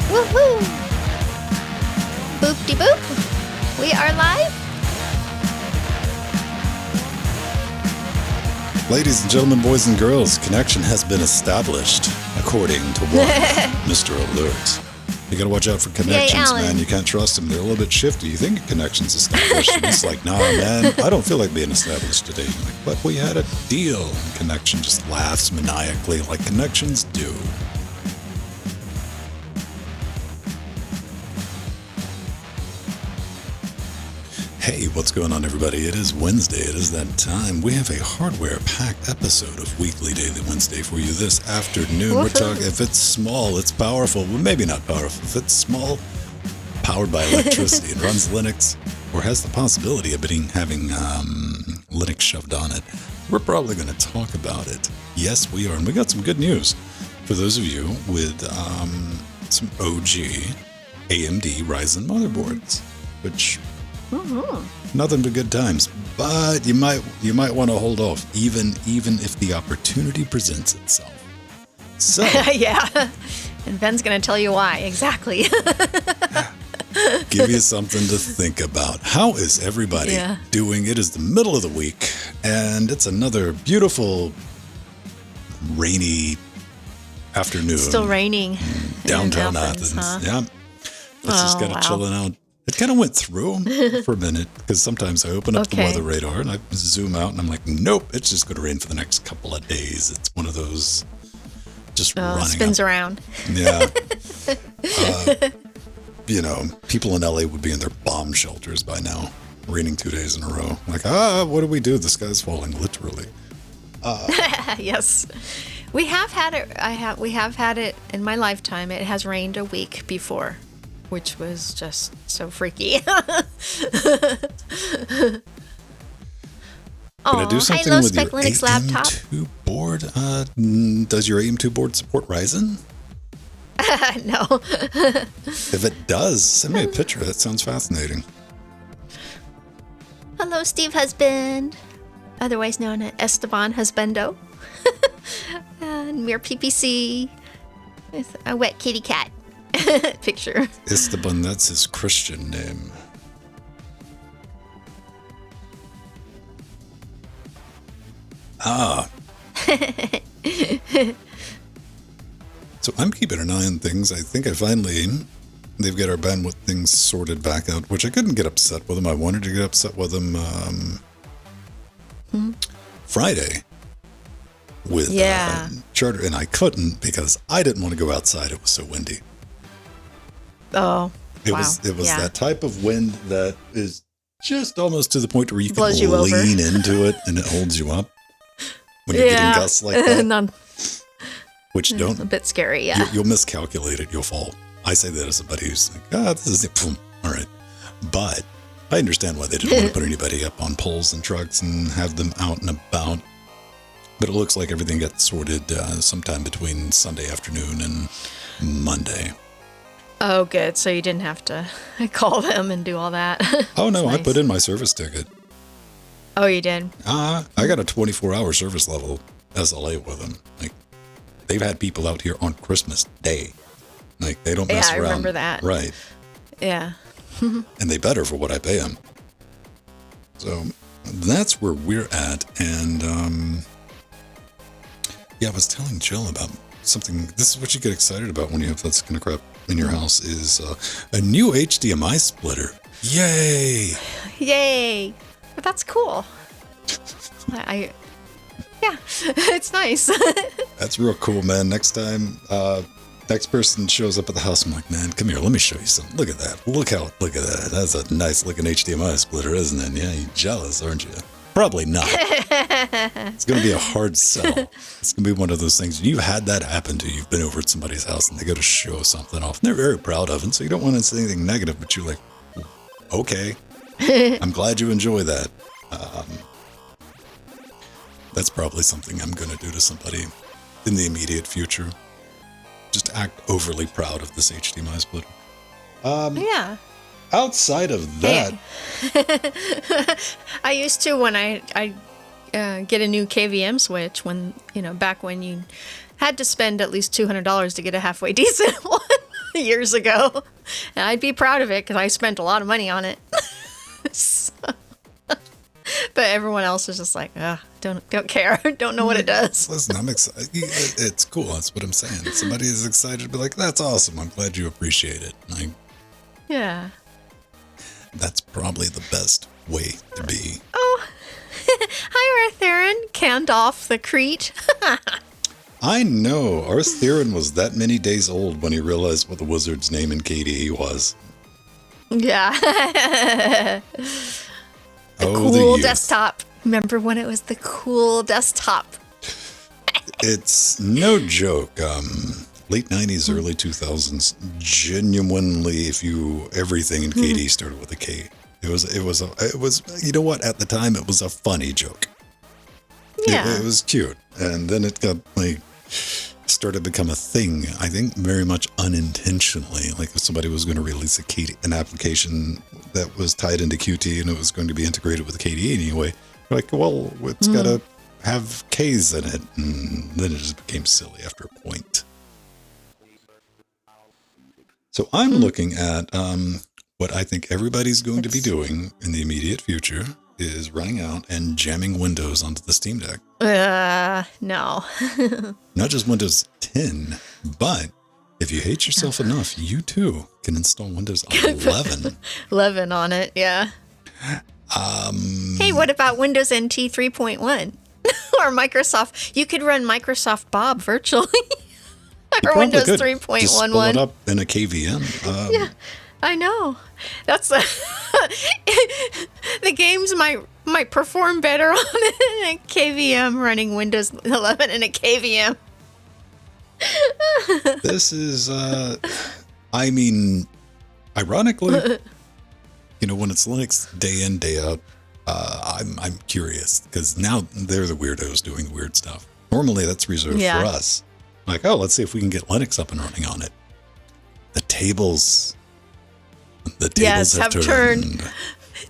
Woohoo! Boop-de-boop. We are live. Ladies and gentlemen, boys and girls, connection has been established, according to one Mr. Alert. You gotta watch out for connections, man. You can't trust them. They're a little bit shifty. You think a connection's established, and it's like, nah, man, I don't feel like being established today. You're like, but we had a deal. And connection just laughs maniacally like connections do. Hey, what's going on, everybody? It is Wednesday. It is that time. We have a hardware-packed episode of Weekly Daily Wednesday for you this afternoon. We're talking, if it's small, it's powerful. Well, maybe not powerful. If it's small, powered by electricity and runs Linux, or has the possibility of having Linux shoved on it, we're probably going to talk about it. Yes, we are. And we got some good news for those of you with some OG AMD Ryzen motherboards, which... nothing but good times, but you might want to hold off, even if the opportunity presents itself. So yeah, and Ben's going to tell you why exactly. Give you something to think about. How is everybody doing? It is the middle of the week, and it's another beautiful, rainy afternoon. Still raining downtown Athens. Huh? Yeah, it's just kind of chilling out. It kind of went through for a minute, because sometimes I open up the weather radar and I zoom out and I'm like, nope, it's just going to rain for the next couple of days. It's one of those just running spins up. Around. Yeah. People in LA would be in their bomb shelters by now, raining 2 days in a row. Like, what do we do? The sky's falling, literally. Yes. We have had it. We have had it in my lifetime. It has rained a week before, which was just so freaky. Can I do something with your Linux laptop? AM2 board? Does your AM2 board support Ryzen? No. If it does, send me a picture. That sounds fascinating. Hello, Steve Husband, otherwise known as Esteban Husbando. And Mir PPC with a wet kitty cat. Picture. Esteban, that's his Christian name. So I'm keeping an eye on things. I think they've got our bandwidth things sorted back out, which I couldn't get upset with them. I wanted to get upset with them Friday with Charter, and I couldn't because I didn't want to go outside. It was so windy. Oh, it was that type of wind that is just almost to the point where you can over. lean into it and it holds you up when you're getting gusts like that. Which don't a bit scary. You'll miscalculate it. You'll fall. I say that as somebody who's like, this is it. Boom. All right, but I understand why they didn't want to put anybody up on poles and trucks and have them out and about. But it looks like everything got sorted sometime between Sunday afternoon and Monday. Oh, good. So you didn't have to call them and do all that. Oh, no. Nice. I put in my service ticket. Oh, you did? I got a 24-hour service level SLA with them. Like, they've had people out here on Christmas Day. Like, they don't mess around. Yeah, I remember that. Right. Yeah. And they better for what I pay them. So that's where we're at. And, I was telling Jill about something. This is what you get excited about when you have that kind of crap in your house is a new HDMI splitter. Yay! Yay! But that's cool. It's nice. That's real cool, man. Next time, next person shows up at the house, I'm like, man, come here, let me show you something. Look at that. Look at that. That's a nice looking HDMI splitter, isn't it? Yeah, you're jealous, aren't you? Probably not. It's going to be a hard sell. It's going to be one of those things. You've had that happen to you. You've been over at somebody's house and they go to show something off. And they're very proud of it. So you don't want to say anything negative, but you're like, okay, I'm glad you enjoy that. That's probably something I'm going to do to somebody in the immediate future. Just act overly proud of this HDMI splitter. Outside of that, I used to when I get a new KVM switch back when you had to spend at least $200 to get a halfway decent one. years ago. And I'd be proud of it because I spent a lot of money on it. So- but everyone else is just like, don't care. Don't know what it does. Listen, I'm excited. It's cool. That's what I'm saying. Somebody is excited to be like, that's awesome. I'm glad you appreciate it. Like, Yeah. that's probably the best way to be. Oh, hi, Arthurian. Canned the Crete. I know. Arthurian was that many days old when he realized what the wizard's name in KDE was. Yeah. Oh, Cool youth. desktop. Remember when it was the cool desktop? It's no joke. Late 90s, early 2000s, genuinely, everything in KDE started with a K. It was, you know what? At the time, it was a funny joke. Yeah. It was cute. And then it got started to become a thing, I think very much unintentionally. Like if somebody was going to release an application that was tied into Qt and it was going to be integrated with KDE anyway, like, well, it's got to have K's in it. And then it just became silly after a point. So I'm looking at what I think everybody's going to be doing in the immediate future is running out and jamming Windows onto the Steam Deck. No. Not just Windows 10, but if you hate yourself enough, you too can install Windows 11. 11 on it, yeah. Hey, what about Windows NT 3.1? Or Microsoft? You could run Microsoft Bob virtually. You Or probably Windows could. Just pull it 3.11. up in a KVM. Yeah, I know. That's the games might perform better on a KVM running Windows 11 in a KVM. This is, I mean, ironically, you know, when it's Linux day in, day out, I'm curious because now they're the weirdos doing the weird stuff. Normally that's reserved for us. Like, oh, let's see if we can get Linux up and running on it. The tables have turned.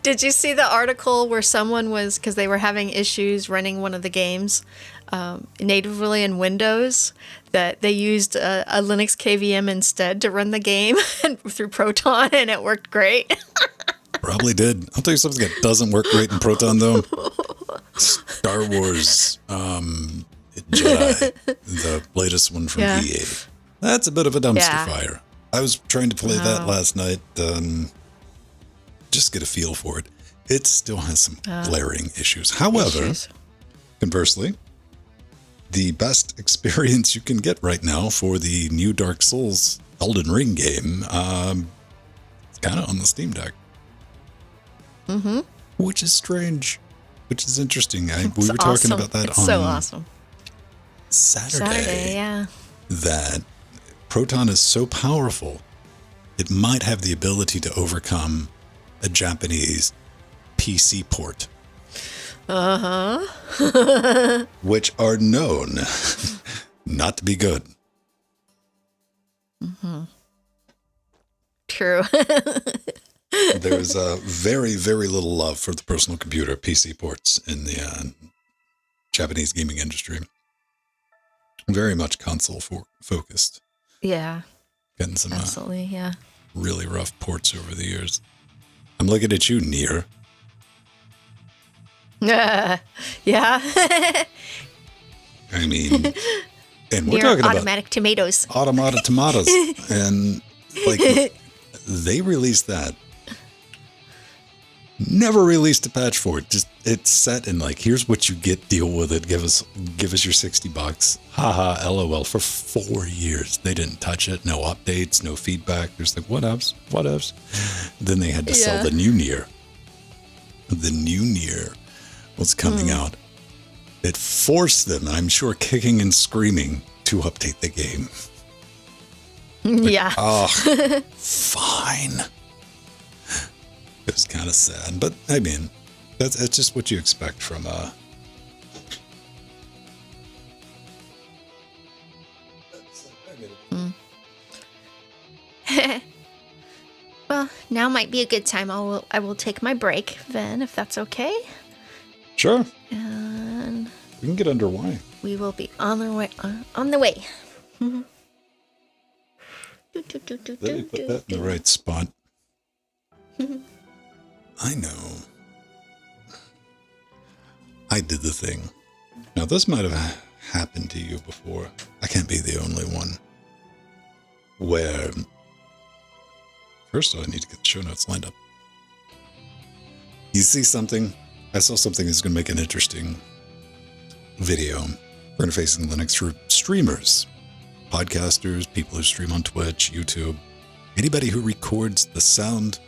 Did you see the article where someone was, because they were having issues running one of the games natively in Windows, that they used a Linux KVM instead to run the game through Proton, and it worked great. Probably did. I'll tell you something that doesn't work great in Proton, though. Star Wars Jedi, the latest one from EA. That's a bit of a dumpster fire. I was trying to play that last night, just get a feel for it. It still has some glaring issues. However, conversely, the best experience you can get right now for the new Dark Souls Elden Ring game, it's kind of on the Steam Deck. Mm-hmm. Which is strange, which is interesting. We were talking about that on so awesome. Saturday, yeah. That Proton is so powerful, it might have the ability to overcome a Japanese PC port. Which are known not to be good. Mm-hmm. True. There's very, very little love for the personal computer PC ports in the Japanese gaming industry. Very much console focused. Yeah. Getting some absolutely, really rough ports over the years. I'm looking at you, Nier. Yeah. I mean, and we're Nier talking about automatic tomatoes. Automatic tomatoes. And like they released that. Never released a patch for it. Just it's set and like, here's what you get, deal with it. Give us your $60. Haha, LOL. For 4 years. They didn't touch it. No updates, no feedback. There's like, what ifs? Then they had to sell the new Nier. The new Nier was coming out. It forced them, I'm sure, kicking and screaming to update the game. Like, oh, fine. It was kind of sad, but I mean, that's just what you expect from Well, now might be a good time. I will take my break then, if that's okay. Sure. And we can get underway. We will be on the way. On the way. Let me put that in the right spot. I know. I did the thing. Now, this might have happened to you before. I can't be the only one. Where, first of all, I need to get the show notes lined up. You see something? I saw something that's going to make an interesting video for Interfacing Linux for streamers, podcasters, people who stream on Twitch, YouTube, anybody who records the sound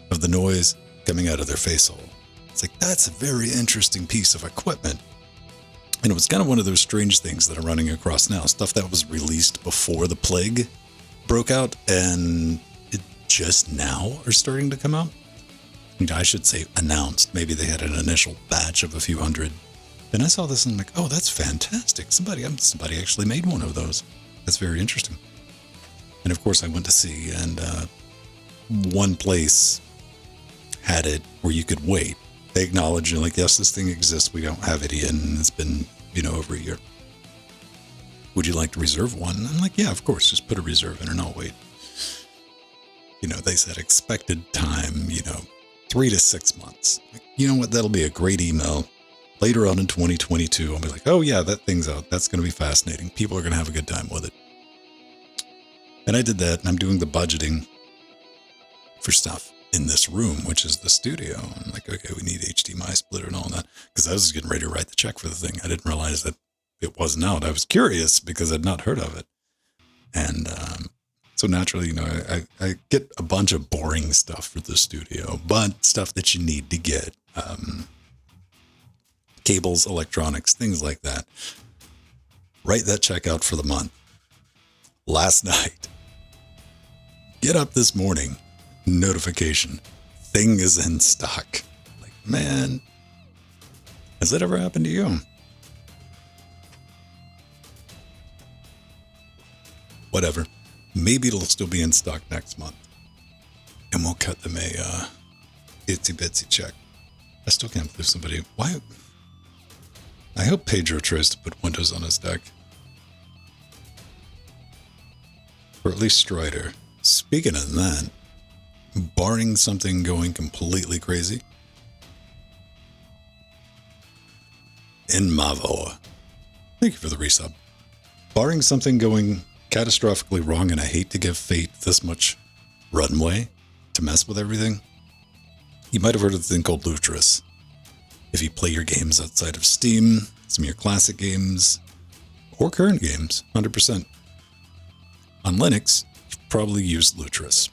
of the noise coming out of their face hole. It's like, that's a very interesting piece of equipment. And it was kind of one of those strange things that I'm running across now. Stuff that was released before the plague broke out and it just now are starting to come out. I should say announced. Maybe they had an initial batch of a few hundred. And I saw this and I'm like, oh, that's fantastic. Somebody actually made one of those. That's very interesting. And of course I went to see, and one place had it where you could wait. They acknowledged, like, yes, this thing exists. We don't have it yet, and it's been, over a year. Would you like to reserve one? I'm like, yeah, of course. Just put a reserve in and I'll wait. They said expected time, 3 to 6 months. Like, you know what? That'll be a great email. Later on in 2022, I'll be like, oh yeah, that thing's out. That's going to be fascinating. People are going to have a good time with it. And I did that, and I'm doing the budgeting for stuff in this room, which is the studio. I'm like, okay, we need HDMI splitter and all that, because I was getting ready to write the check for the thing. I didn't realize that it wasn't out. I was curious because I'd not heard of it. And so naturally, I get a bunch of boring stuff for the studio, but stuff that you need to get. Cables, electronics, things like that. Write that check out for the month. Last night, get up this morning, notification, thing is in stock. Like, man, has that ever happened to you? Whatever. Maybe it'll still be in stock next month. And we'll cut them a itsy bitsy check. I still can't believe somebody... Why? I hope Pedro tries to put Windows on his deck. Or at least Strider. Speaking of that, barring something going completely crazy, in Mavo, thank you for the resub. Barring something going catastrophically wrong, and I hate to give fate this much runway to mess with everything, you might have heard of the thing called Lutris. If you play your games outside of Steam, some of your classic games, or current games, 100%. On Linux, you've probably used Lutris.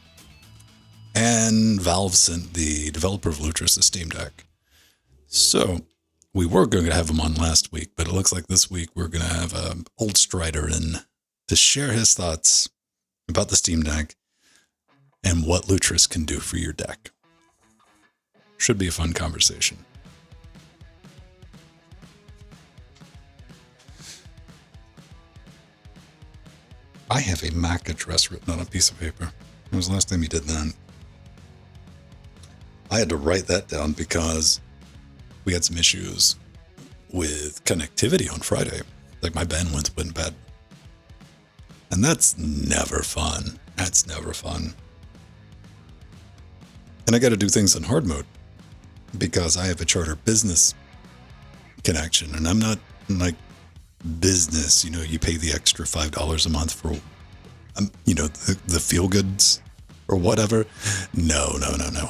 And Valve sent the developer of Lutris a Steam Deck. So, we were going to have him on last week, but it looks like this week we're going to have old Strider in to share his thoughts about the Steam Deck and what Lutris can do for your deck. Should be a fun conversation. I have a MAC address written on a piece of paper. When was the last time you did that? I had to write that down because we had some issues with connectivity on Friday. Like, my bandwidth went bad. And that's never fun. That's never fun. And I got to do things in hard mode because I have a Charter business connection, and I'm not like business, you pay the extra $5 a month for, the feel goods or whatever. No.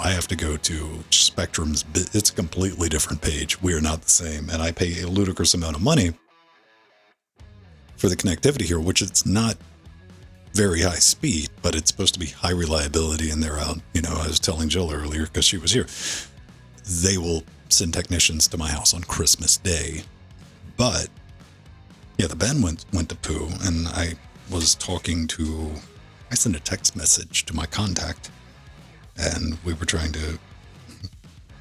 I have to go to Spectrum's. It's a completely different page. We are not the same. And I pay a ludicrous amount of money for the connectivity here, which it's not very high speed, but it's supposed to be high reliability. And they're out, I was telling Jill earlier because she was here. They will send technicians to my house on Christmas Day. But yeah, the band went to poo, and I sent a text message to my contact, and we were trying to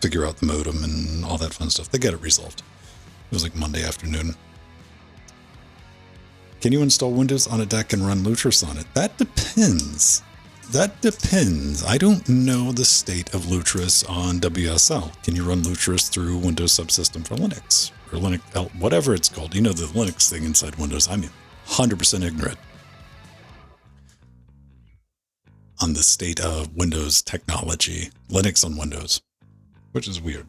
figure out the modem and all that fun stuff. They got it resolved. It was like Monday afternoon. Can you install Windows on a deck and run Lutris on it? That depends. I don't know the state of Lutris on WSL. Can you run Lutris through Windows Subsystem for Linux? Or Linux, whatever it's called. The Linux thing inside Windows. I'm 100% ignorant. on the state of Windows technology, Linux on Windows, which is weird.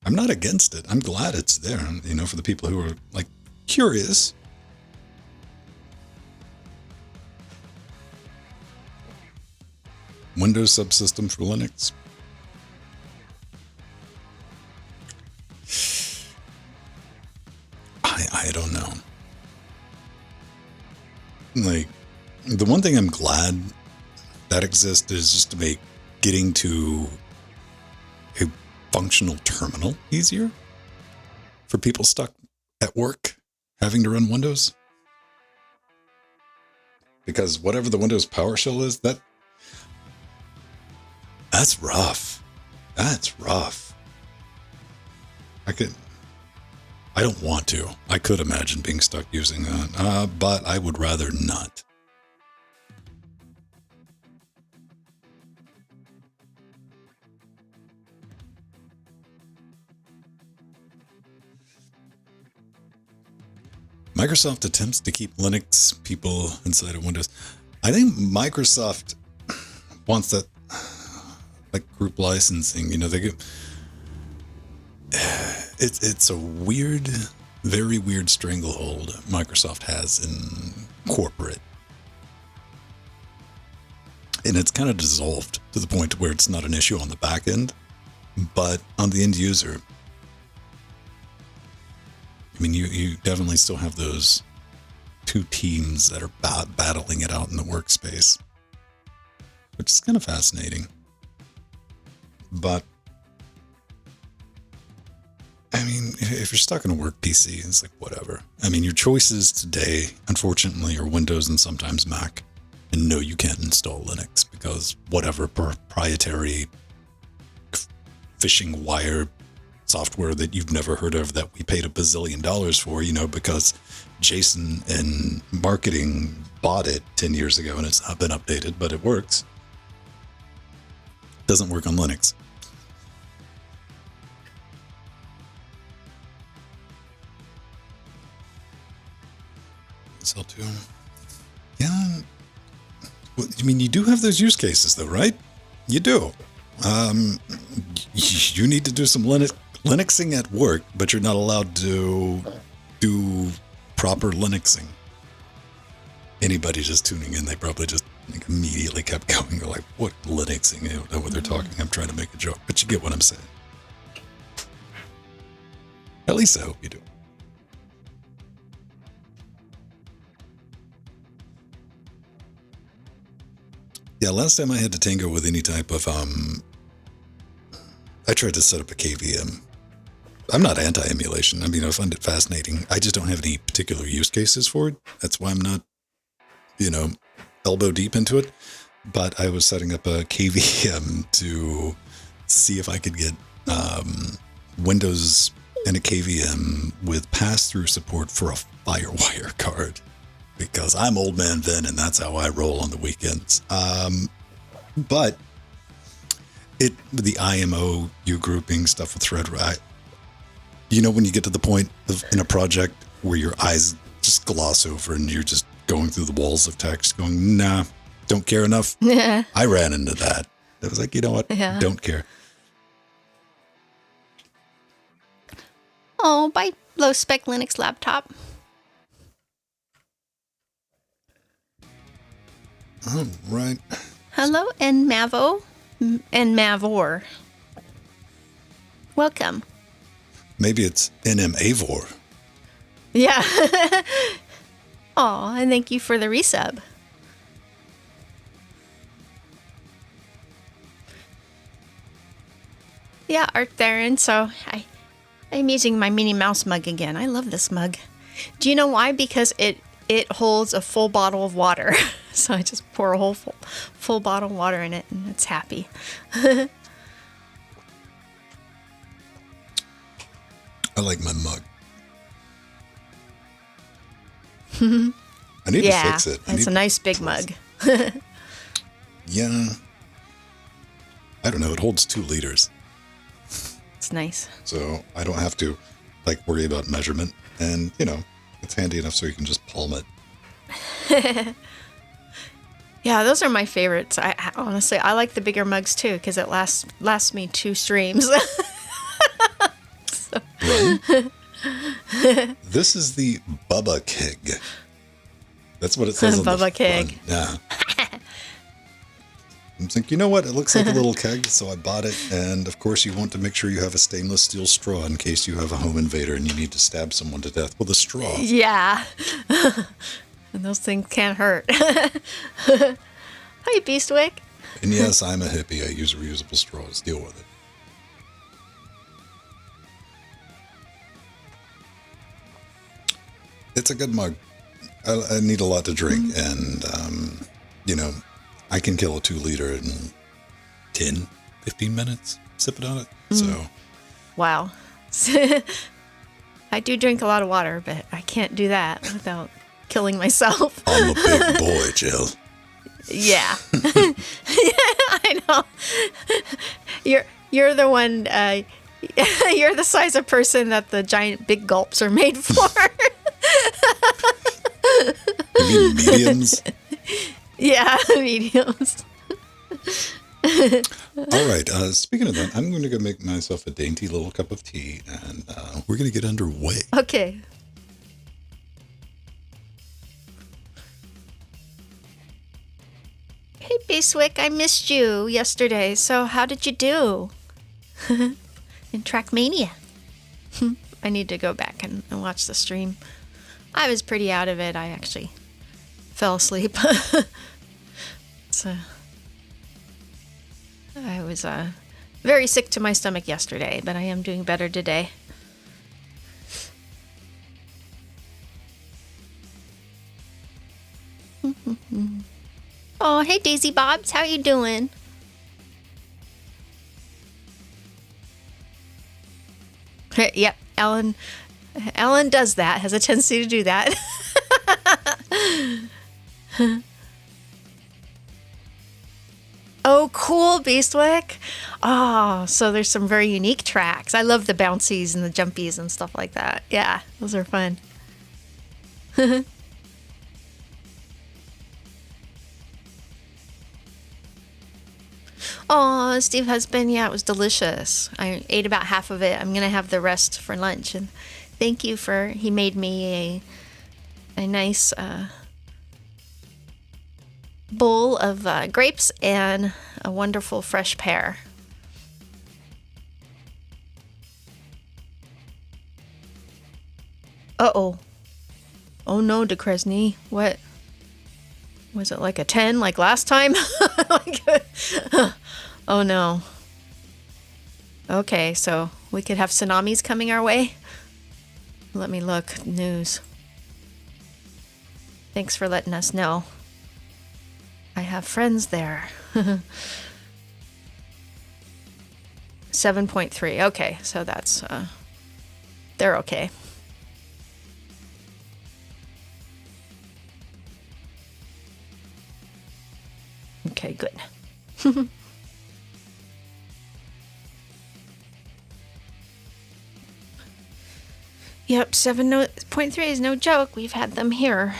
I'm not against it. I'm glad it's there, you know, for the people who are like curious. Windows subsystem for Linux. I don't know. Like, the one thing I'm glad that exists is just to make getting to a functional terminal easier for people stuck at work having to run Windows. Because whatever the Windows PowerShell is, that's rough. That's rough. I don't want to. I could imagine being stuck using that, but I would rather not. Microsoft attempts to keep Linux people inside of Windows. I think Microsoft wants that, like, group licensing. You know, they get. It's a weird, very weird stranglehold Microsoft has in corporate. And it's kind of dissolved to the point where it's not an issue on the back end, but on the end user, I mean, you definitely still have those two teams that are battling it out in the workspace, which is kind of fascinating. But I mean, if you're stuck in a work PC, it's like, whatever. I mean, your choices today, unfortunately, are Windows and sometimes Mac. And no, you can't install Linux because whatever proprietary phishing wire software that you've never heard of that we paid $1 bazillion for, you know, because Jason in marketing bought it 10 years ago and it's not been updated, but it works. Doesn't work on Linux. SL2. Yeah. Well, I mean, you do have those use cases, though, right? You do. You need to do some Linuxing at work, but you're not allowed to do proper Linuxing. Anybody just tuning in, they probably just immediately kept going. They're like, what Linuxing? I don't know what they're talking. I'm trying to make a joke, but you get what I'm saying. At least I hope you do. Yeah, last time I had to tango with any type of, I tried to set up a KVM. I'm not anti-emulation. I mean, I find it fascinating. I just don't have any particular use cases for it. That's why I'm not, you know, elbow deep into it. But I was setting up a KVM to see if I could get Windows and a KVM with pass-through support for a FireWire card. Because I'm old man Vin, and that's how I roll on the weekends. But the IMO, U grouping stuff with ThreadRider, you know, when you get to the point in a project where your eyes just gloss over and you're just going through the walls of text going, nah, don't care enough. Yeah. I ran into that. I was like, you know what? Yeah. Don't care. Oh, buy low-spec Linux laptop. Oh, right. Hello, and Mavo and Mavor. Welcome. Maybe it's NM Avor. Yeah. Aw, and thank you for the resub. Yeah, Art Theron. So I'm using my Minnie Mouse mug again. I love this mug. Do you know why? Because it holds a full bottle of water. So I just pour a whole full bottle of water in it, and it's happy. I like my mug. I need to fix it. It's a nice big mug. Yeah. I don't know. It holds 2 liters. It's nice. So I don't have to like worry about measurement, and you know, it's handy enough so you can just palm it. Yeah, those are my favorites. Honestly, I like the bigger mugs too because it lasts me 2 streams. Right? This is the Bubba Keg. That's what it says on the Bubba Keg. front. Yeah. I'm thinking, you know what? It looks like a little keg, so I bought it. And of course, you want to make sure you have a stainless steel straw in case you have a home invader and you need to stab someone to death with a straw. Yeah. And those things can't hurt. Hi, Beastwick. And yes, I'm a hippie. I use reusable straws. Deal with it. It's a good mug. I need a lot to drink, and, you know, I can kill a 2-liter in 10, 15 minutes, sipping on it. So, Wow. I do drink a lot of water, but I can't do that without killing myself. I'm a big boy, Jill. Yeah. I know. You're the one, you're the size of person that the giant big gulps are made for. You mean mediums? Yeah, mediums. All right. Speaking of that, I'm going to go make myself a dainty little cup of tea, and we're going to get underway. Okay. Hey, Beastwick, I missed you yesterday, so how did you do? In Trackmania. I need to go back and watch the stream. I was pretty out of it. I actually fell asleep. So I was very sick to my stomach yesterday, but I am doing better today. Oh, hey Daisy Bobs, how you doing? Yep, Ellen does that, has a tendency to do that. Oh, cool, Beastwick. Oh, so there's some very unique tracks. I love the bouncies and the jumpies and stuff like that. Yeah, those are fun. Oh, Steve Husband, yeah, it was delicious. I ate about half of it. I'm going to have the rest for lunch. And thank you he made me a nice bowl of grapes and a wonderful fresh pear. Uh-oh. Oh no, DeCresney. What? Was it like a 10 like last time? Oh no. Okay, so we could have tsunamis coming our way? Let me look. News. Thanks for letting us know. I have friends there. 7.3. Okay, so that's they're okay. Okay, good. Yep, 7.3 is no joke. We've had them here.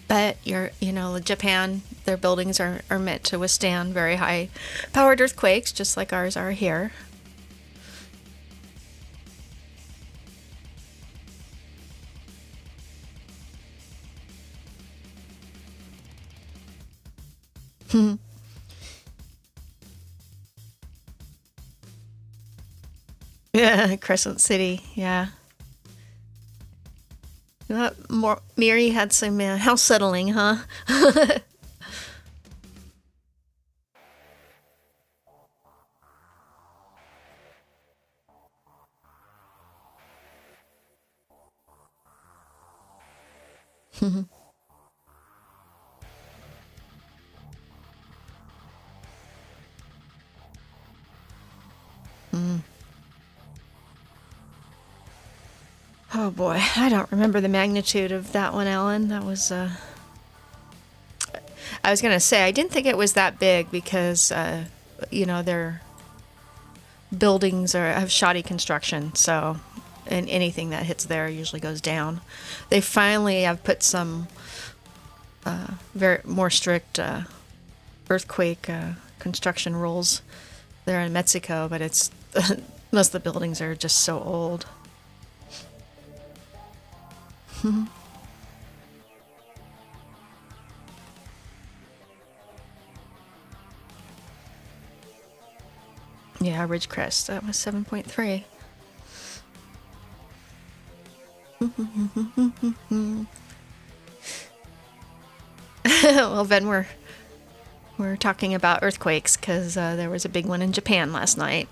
But Japan, their buildings are meant to withstand very high powered earthquakes, just like ours are here. Yeah, Crescent City, yeah. Miri had some house settling, huh? Oh boy, I don't remember the magnitude of that one, Ellen. That was, I was going to say, I didn't think it was that big because, their buildings have shoddy construction, so, and anything that hits there usually goes down. They finally have put some very more strict earthquake construction rules there in Mexico, but it's most of the buildings are just so old. Yeah, Ridgecrest, that was 7.3. Well, then we're talking about earthquakes because there was a big one in Japan last night.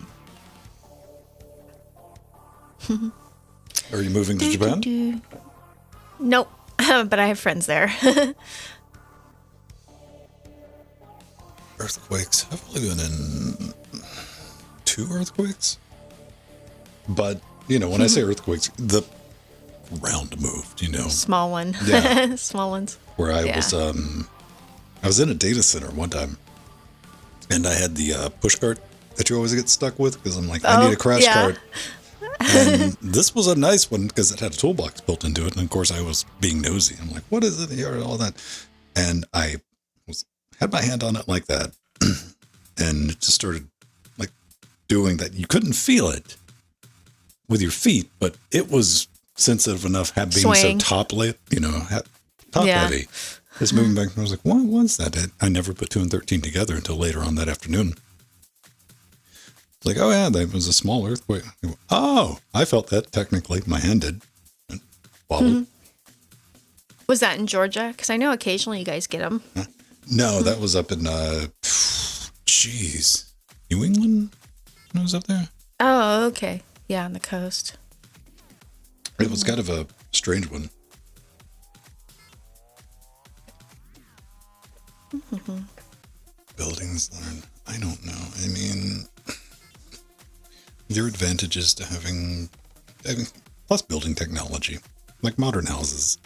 Are you moving to Japan? Nope, but I have friends there. Earthquakes. I've only been in 2 earthquakes. But, when I say earthquakes, the ground moved, Small one. Yeah. Small ones. Where I was in a data center one time, and I had the push cart that you always get stuck with because I'm like, I need a crash cart. And this was a nice one because it had a toolbox built into it. And of course, I was being nosy. I'm like, what is it here and all that? And I had my hand on it like that, and it just started like doing that. You couldn't feel it with your feet, but it was sensitive enough, being Swaying. so top heavy. It's moving back. And I was like, what was that? I never put 2 and 13 together until later on that afternoon. It's like, oh yeah, that was a small earthquake. Oh, I felt that technically. My hand did. It wobbled. Was that in Georgia? Because I know occasionally you guys get them. No, that was up in, New England? When I was up there? Oh, okay. Yeah, on the coast. It was kind of a strange one. Buildings learn. I don't know. I mean, there are advantages to having plus building technology, like modern houses.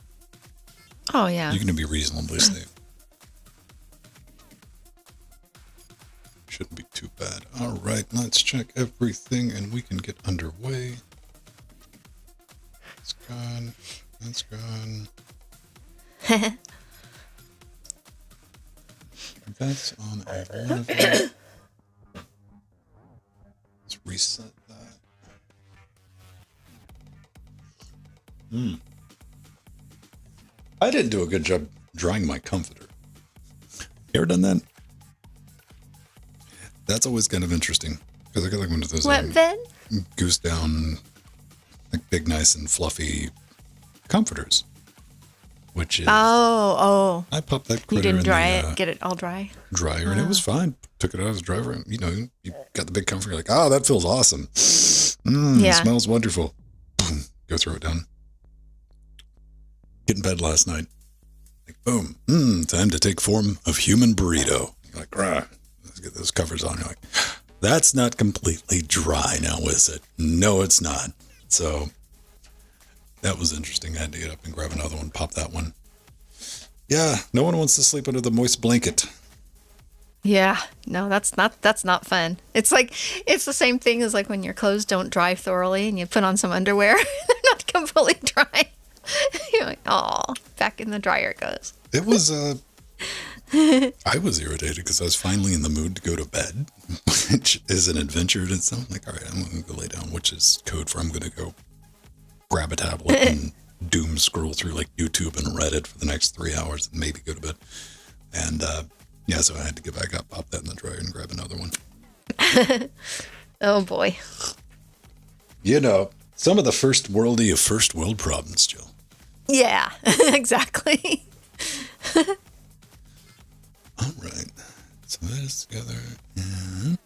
Oh, yeah. You can be reasonably safe. Shouldn't be too bad. All right, let's check everything and we can get underway. That's gone. That's gone. That's on 11. Let's reset that. I didn't do a good job drying my comforter. You ever done that? That's always kind of interesting because I got like one of those goose down, like big, nice and fluffy comforters. Which is I popped that critter you didn't in dry the, it, get it all dry. Dryer, and it was fine. Took it out of the dryer, and you got the big comforter. You're like, oh, that feels awesome. It smells wonderful. Boom, go throw it down. Get in bed last night. Like, boom, time to take form of human burrito. You're like, let's get those covers on. You're like, that's not completely dry now, is it? No, it's not. So that was interesting. I had to get up and grab another one, pop that one. Yeah, no one wants to sleep under the moist blanket. Yeah, no, that's not fun. It's like, it's the same thing as like when your clothes don't dry thoroughly and you put on some underwear, they're not completely dry. You're like, oh, back in the dryer it goes. It was, I was irritated because I was finally in the mood to go to bed, which is an adventure in itself. I'm like, all right, I'm going to go lay down, which is code for I'm going to go grab a tablet and doom scroll through like YouTube and Reddit for the next 3 hours and maybe go to bed. And, so I had to get back up, pop that in the dryer and grab another one. Oh boy. Some of the first world problems, Jill. Yeah, exactly. All right. So that is together. And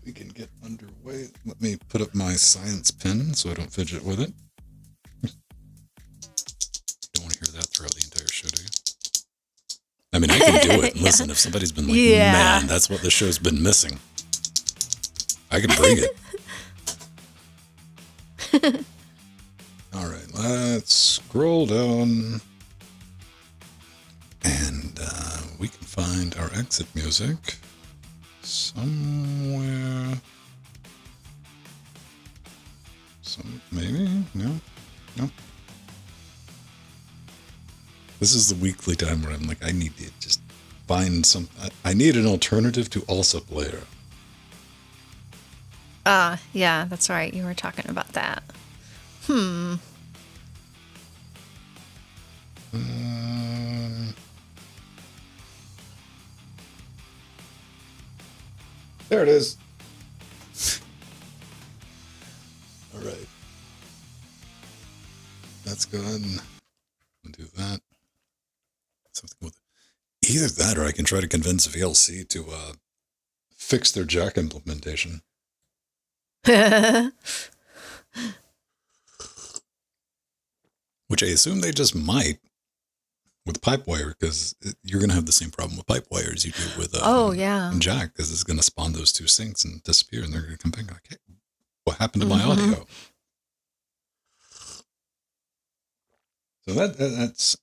we can get underway. Let me put up my science pen so I don't fidget with it. Don't want to hear that throughout the entire show, do you? I mean, I can do it. Listen, if somebody's been like, man, that's what the show's been missing, I can bring it. All right, let's scroll down. And we can find our exit music somewhere. So maybe no. This is the weekly time where I'm like, I need to just find some. I need an alternative to also player. Yeah, that's right. You were talking about that. There it is. All right. That's good. I'll do that. Something with either that, or I can try to convince VLC to fix their Jack implementation. Which I assume they just might with Pipewire, because you're going to have the same problem with Pipewire as you do with Jack, because it's going to spawn those two syncs and disappear, and they're going to come back like, hey, what happened to my audio? So that's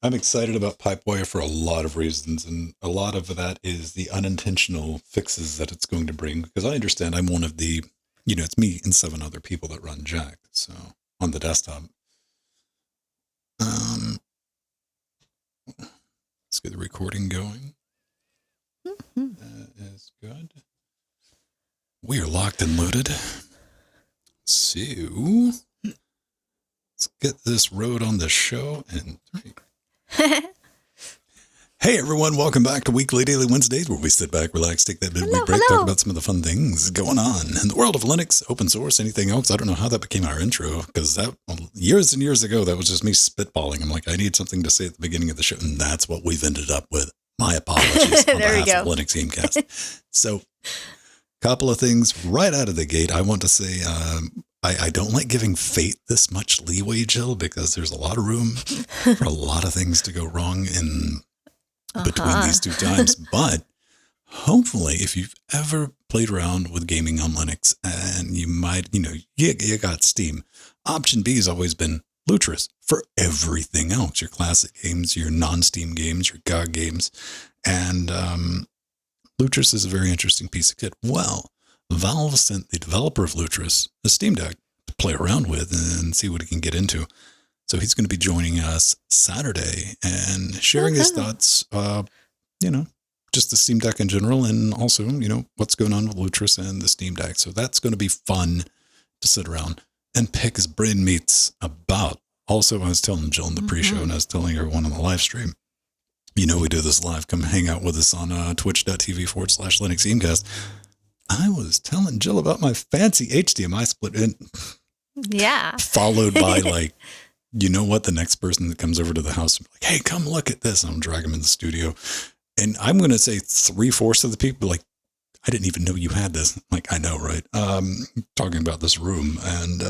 I'm excited about Pipewire for a lot of reasons, and a lot of that is the unintentional fixes that it's going to bring, because I understand I'm one of the, it's me and 7 other people that run Jack, so on the desktop. Let's get the recording going. That is good. We are locked and loaded. So, let's get this road on the show in 3. Hey everyone, welcome back to Weekly Daily Wednesdays, where we sit back, relax, take that midweek break, talk about some of the fun things going on in the world of Linux, open source, anything else. I don't know how that became our intro, because that years and years ago, that was just me spitballing. I'm like, I need something to say at the beginning of the show, and that's what we've ended up with. My apologies on behalf of Linux Gamecast. So, couple of things right out of the gate. I want to say, I don't like giving fate this much leeway, Jill, because there's a lot of room for a lot of things to go wrong in between these two times. But hopefully, if you've ever played around with gaming on Linux, and you might, you got Steam, option B has always been Lutris for everything else, your classic games, your non-Steam games, your GOG games. And Lutris is a very interesting piece of kit. Well, Valve sent the developer of Lutris a Steam Deck to play around with and see what he can get into. So he's going to be joining us Saturday and sharing his thoughts, just the Steam Deck in general, and also, what's going on with Lutris and the Steam Deck. So that's going to be fun to sit around and pick his brain meats about. Also, I was telling Jill in the pre-show, and I was telling everyone on the live stream, we do this live. Come hang out with us on twitch.tv/Linux Gamecast. I was telling Jill about my fancy HDMI split in. Yeah. Followed by the next person that comes over to the house, like, hey, come look at this. I'm dragging him in the studio. And I'm going to say 3/4 of the people like, I didn't even know you had this. I'm like, I know, right? Talking about this room and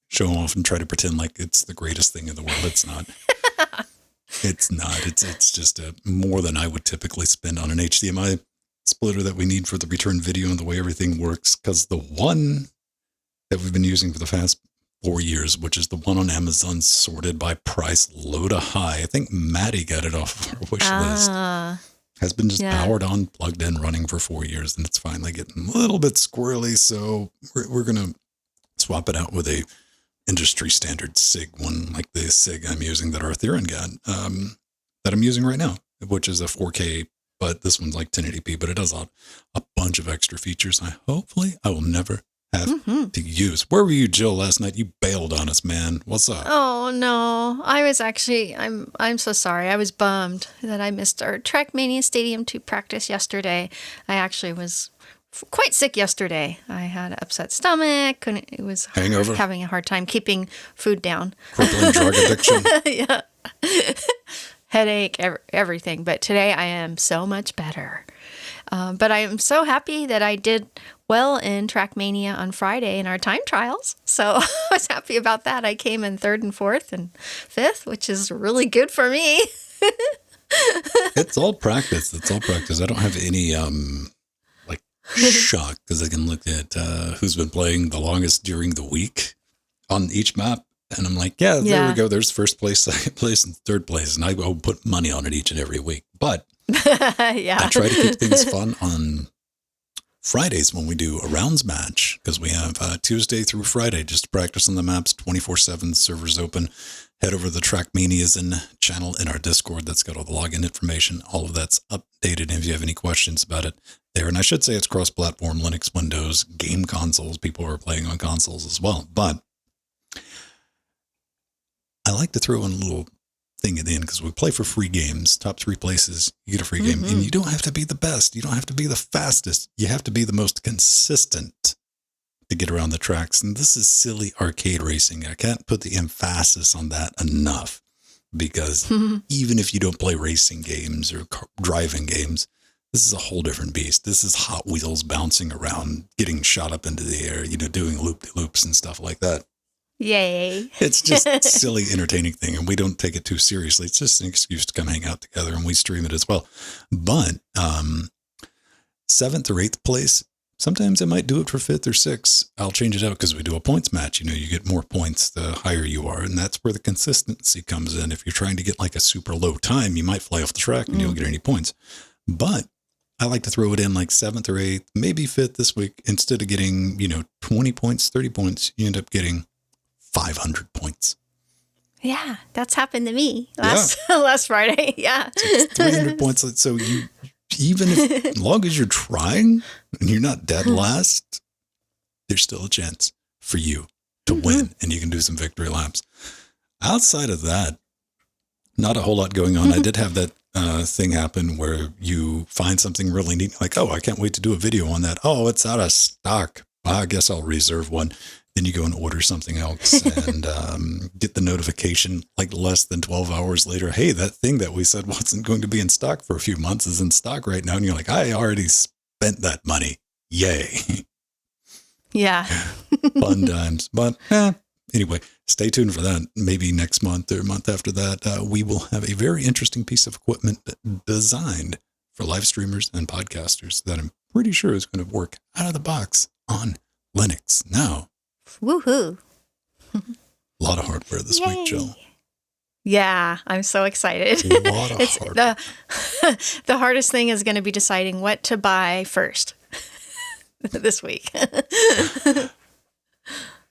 show off and try to pretend like it's the greatest thing in the world. It's not. It's not. It's just more than I would typically spend on an HDMI splitter that we need for the return video and the way everything works. Because the one that we've been using for the past 4 years, which is the one on Amazon sorted by price low to high. I think Maddie got it off of our wish list. Has been just powered on, plugged in, running for 4 years, and it's finally getting a little bit squirrely. So we're going to swap it out with a industry standard SIG one, like the SIG I'm using that Arthurian got, that I'm using right now, which is a 4K, but this one's like 1080p, but it does a bunch of extra features. I will never have to use. Where were you, Jill, last night? You bailed on us, man. What's up? Oh no, I was actually, I'm so sorry. I was bummed that I missed our Trackmania Stadium 2 practice yesterday. I actually was quite sick yesterday. I had an upset stomach. It was hangover, having a hard time keeping food down. Crippling drug addiction. Yeah. Headache, everything. But today I am so much better. But I am so happy that I did well in Trackmania on Friday in our time trials. So I was happy about that. I came in 3rd and 4th and 5th, which is really good for me. It's all practice. I don't have any shock, because I can look at who's been playing the longest during the week on each map. And I'm like, there we go. There's first place, second place, and third place. And I will put money on it each and every week. But I try to keep things fun on Fridays when we do a rounds match, because we have Tuesday through Friday just to practice on the maps 24/7. Servers open. Head over to the Trackmanias channel in our Discord. That's got all the login information. All of that's updated. And if you have any questions about it there, and I should say it's cross-platform, Linux, Windows, game consoles. People are playing on consoles as well. But I like to throw in a little thing at the end because we play for free games. Top 3 places, you get a free game. And you don't have to be the best. You don't have to be the fastest. You have to be the most consistent to get around the tracks. And this is silly arcade racing. I can't put the emphasis on that enough because even if you don't play racing games or driving games, this is a whole different beast. This is Hot Wheels bouncing around, getting shot up into the air, doing loop-de-loops and stuff like that. Yay. It's just a silly, entertaining thing, and we don't take it too seriously. It's just an excuse to come hang out together, and we stream it as well. But 7th or 8th place, sometimes I might do it for 5th or 6th. I'll change it out because we do a points match. You get more points the higher you are, and that's where the consistency comes in. If you're trying to get like a super low time, you might fly off the track and you don't get any points. But I like to throw it in like 7th or 8th, maybe 5th this week. Instead of getting, 20 points, 30 points, you end up getting 500 points. Yeah, that's happened to me last Friday. Yeah. So it's 300 points. So you, even if, as long as you're trying and you're not dead last, there's still a chance for you to win and you can do some victory laps. Outside of that, not a whole lot going on. I did have that thing happen where you find something really neat. Like, oh, I can't wait to do a video on that. Oh, it's out of stock. I guess I'll reserve one. Then you go and order something else and get the notification like less than 12 hours later. Hey, that thing that we said wasn't going to be in stock for a few months is in stock right now. And you're like, I already spent that money. Yay. Yeah. Fun times. But anyway, stay tuned for that. Maybe next month or a month after that, we will have a very interesting piece of equipment designed for live streamers and podcasters that I'm pretty sure is going to work out of the box on Linux. Now, woohoo. A lot of hardware this week, Jill. Yeah, I'm so excited. A lot of hardware. The hardest thing is going to be deciding what to buy first this week. How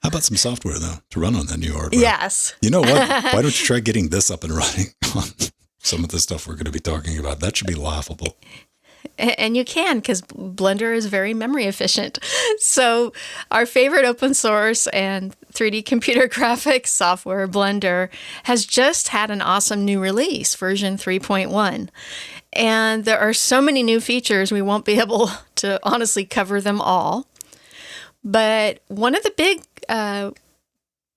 about some software, though, to run on that new hardware? Yes. You know what? Why don't you try getting this up and running on some of the stuff we're going to be talking about? That should be laughable. And you can, because Blender is very memory efficient. So our favorite open source and 3D computer graphics software, Blender, has just had an awesome new release, version 3.1. And there are so many new features, we won't be able to honestly cover them all. But one of the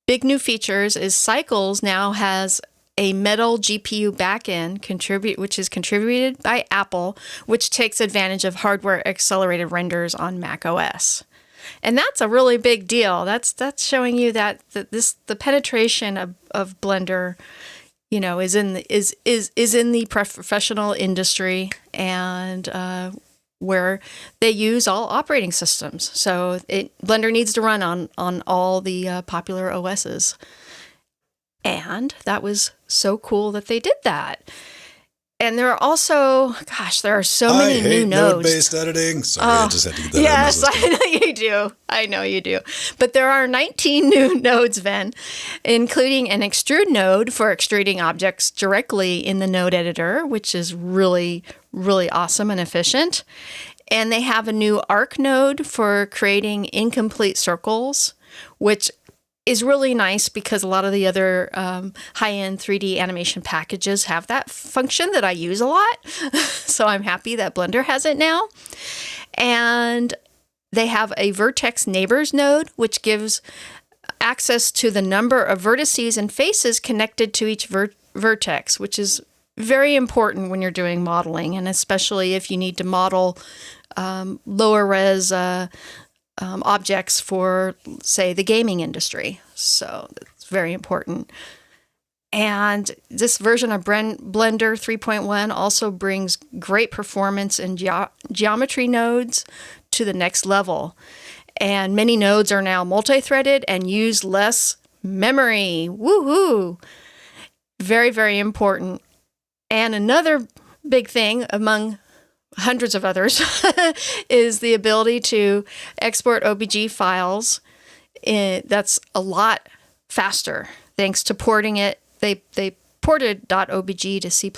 big new features is Cycles now has a Metal GPU backend which is contributed by Apple, which takes advantage of hardware accelerated renders on Mac OS. And that's a really big deal. That's showing you that the penetration of Blender, is in the professional industry and where they use all operating systems. So Blender needs to run on all the popular OSs. And that was so cool that they did that. And there are also, there are so many new nodes. Node-based editing. Sorry, I just had to get that out of my system. Yes, I know you do. I know you do. But there are 19 new nodes, Ben, including an extrude node for extruding objects directly in the node editor, which is really, really awesome and efficient. And they have a new arc node for creating incomplete circles, which is really nice because a lot of the other high-end 3D animation packages have that function that I use a lot. So I'm happy that Blender has it now. And they have a vertex neighbors node, which gives access to the number of vertices and faces connected to each vertex, which is very important when you're doing modeling, and especially if you need to model lower res objects for, say, the gaming industry. So it's very important. And this version of Blender 3.1 also brings great performance in geometry nodes to the next level. And many nodes are now multi-threaded and use less memory. Woohoo! Very, very important. And another big thing among hundreds of others, is the ability to export OBJ files. That's a lot faster thanks to porting it. They ported .obg to C++.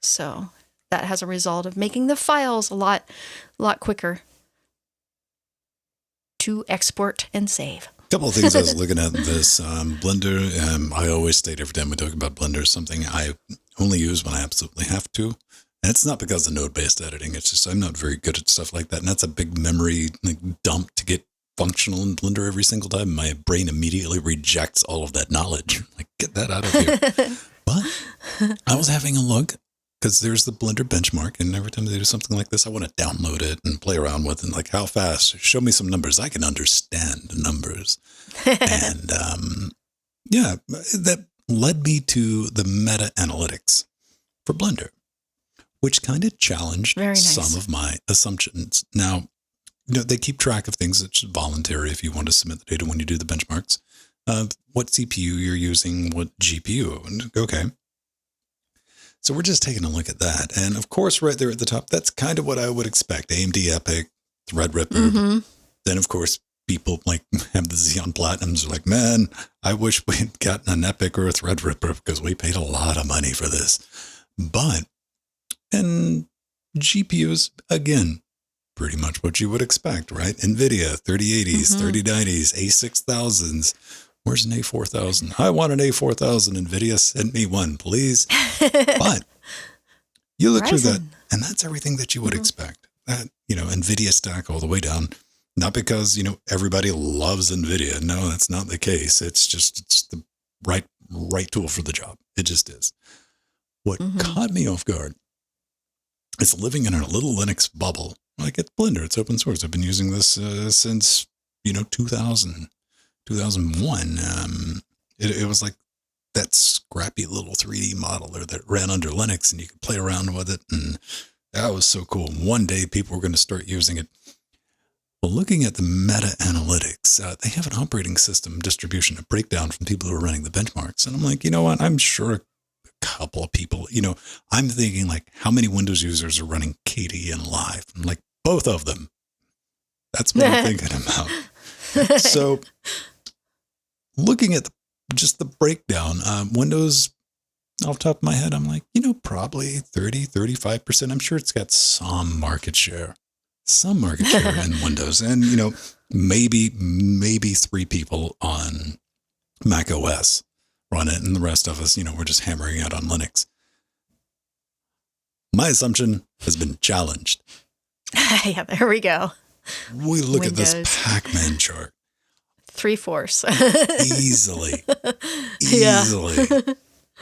So that has a result of making the files a lot quicker to export and save. A couple of things I was looking at in this. Blender, I always state every time we talk about Blender, something I only use when I absolutely have to. And it's not because of node-based editing. It's just I'm not very good at stuff like that. And that's a big memory dump to get functional in Blender every single time. My brain immediately rejects all of that knowledge. Like, get that out of here. But I was having a look because there's the Blender benchmark. And every time they do something like this, I want to download it and play around with it. And like, how fast? Show me some numbers. I can understand numbers. And yeah, that led me to the meta analytics for Blender, which kind of challenged some of my assumptions. Now, they keep track of things that's voluntary if you want to submit the data when you do the benchmarks. What CPU you're using, what GPU. And okay. So we're just taking a look at that. And of course, right there at the top, that's kind of what I would expect. AMD EPYC, Threadripper. Mm-hmm. Then, of course, people like have the Xeon Platinums are like, man, I wish we'd gotten an EPYC or a Threadripper because we paid a lot of money for this. But, and GPUs, again, pretty much what you would expect, right? NVIDIA, 3080s, 3090s, A6000s. Where's an A4000? I want an A4000. NVIDIA, send me one, please. But you look through that, and that's everything that you would expect. That, NVIDIA stack all the way down. Not because, everybody loves NVIDIA. No, that's not the case. It's the right tool for the job. It just is. What caught me off guard is living in a little Linux bubble. Like it's Blender, it's open source. I've been using this since 2000, 2001. It was like that scrappy little 3D modeler that ran under Linux, and you could play around with it, and that was so cool. One day, people were going to start using it. Well, looking at the meta analytics, they have an operating system distribution, a breakdown from people who are running the benchmarks, and I'm like, you know what? I'm sure a couple of people, I'm thinking like, how many Windows users are running KDE Live? I'm like, both of them. That's what I'm thinking about. So looking at just the breakdown, Windows, off the top of my head, I'm like, probably 30, 35%. I'm sure it's got some market share in Windows. And, maybe 3 people on Mac OS run it. And the rest of us, we're just hammering out on Linux. My assumption has been challenged. Yeah, there we go. We look at this Pac-Man chart. 3/4. Easily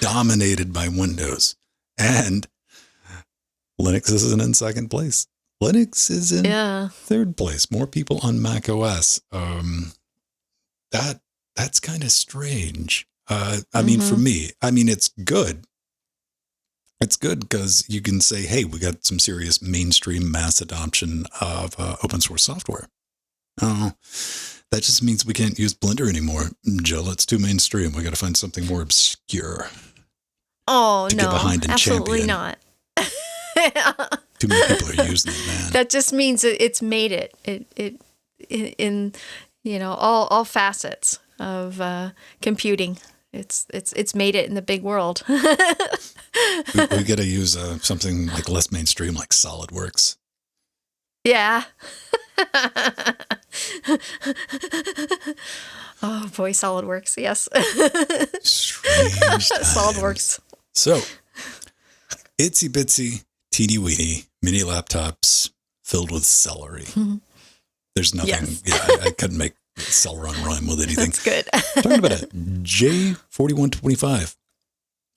dominated by Windows. And Linux isn't in second place. Linux is in third place. More people on Mac OS. That's kind of strange. I mean, for me, it's good. It's good because you can say, hey, we got some serious mainstream mass adoption of open source software. Oh, that just means we can't use Blender anymore. Jill, it's too mainstream. We got to find something more obscure. Oh, to no, get behind and absolutely champion. not. Too many people are using it, man. That just means it's made it in all facets of computing. It's made it in the big world. we got to use something like less mainstream, like SolidWorks. Yeah. Oh boy, SolidWorks. Yes. Strange times. SolidWorks. So, itsy bitsy, teeny weeny mini laptops filled with celery. Mm-hmm. There's nothing. Yes. Yeah, I couldn't make Celeron rhyme with anything. That's good. Talking about a J4125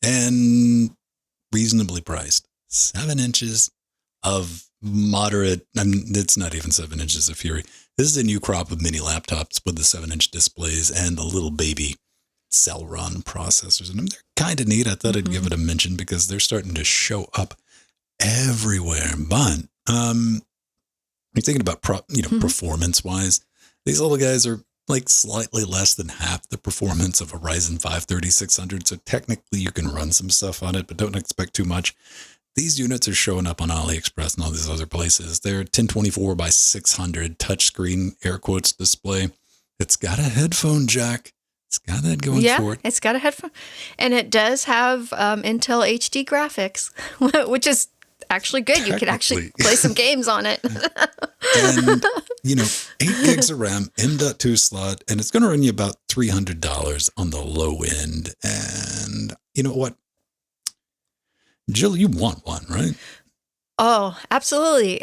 and reasonably priced. 7 inches of moderate. It's not even 7 inches of fury. This is a new crop of mini laptops with the 7-inch displays and the little baby Celeron processors. And they're kind of neat. I thought I'd give it a mention because they're starting to show up everywhere. But you're thinking about performance-wise, these little guys are like slightly less than half the performance of a Ryzen 5 3600. So technically you can run some stuff on it, but don't expect too much. these units are showing up on AliExpress and all these other places. They're 1024 by 600 touchscreen air quotes display. It's got a headphone jack. It's got that going for it. It's got a headphone. And it does have Intel HD graphics, which is actually good. You could actually play some games on it. And, 8 gigs of RAM, M.2 slot, and it's going to run you about $300 on the low end. And you know what? Jill, you want one, right? Oh, absolutely.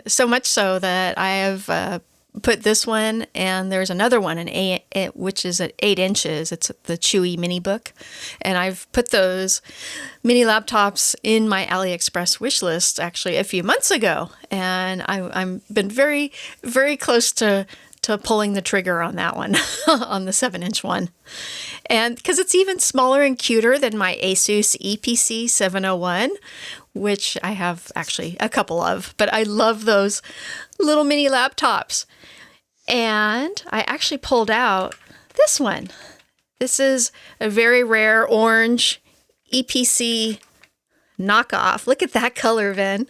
So much so that I have put this one, and there's another one, which is at 8 inches. It's the Chewy Mini Book. And I've put those mini laptops in my AliExpress wish list actually a few months ago. And I've been very, very close to pulling the trigger on that one, on the 7-inch one. And because it's even smaller and cuter than my Asus EPC 701, which I have actually a couple of, but I love those little mini laptops. And I actually pulled out this one. This is a very rare orange EPC knockoff. Look at that color, Ven.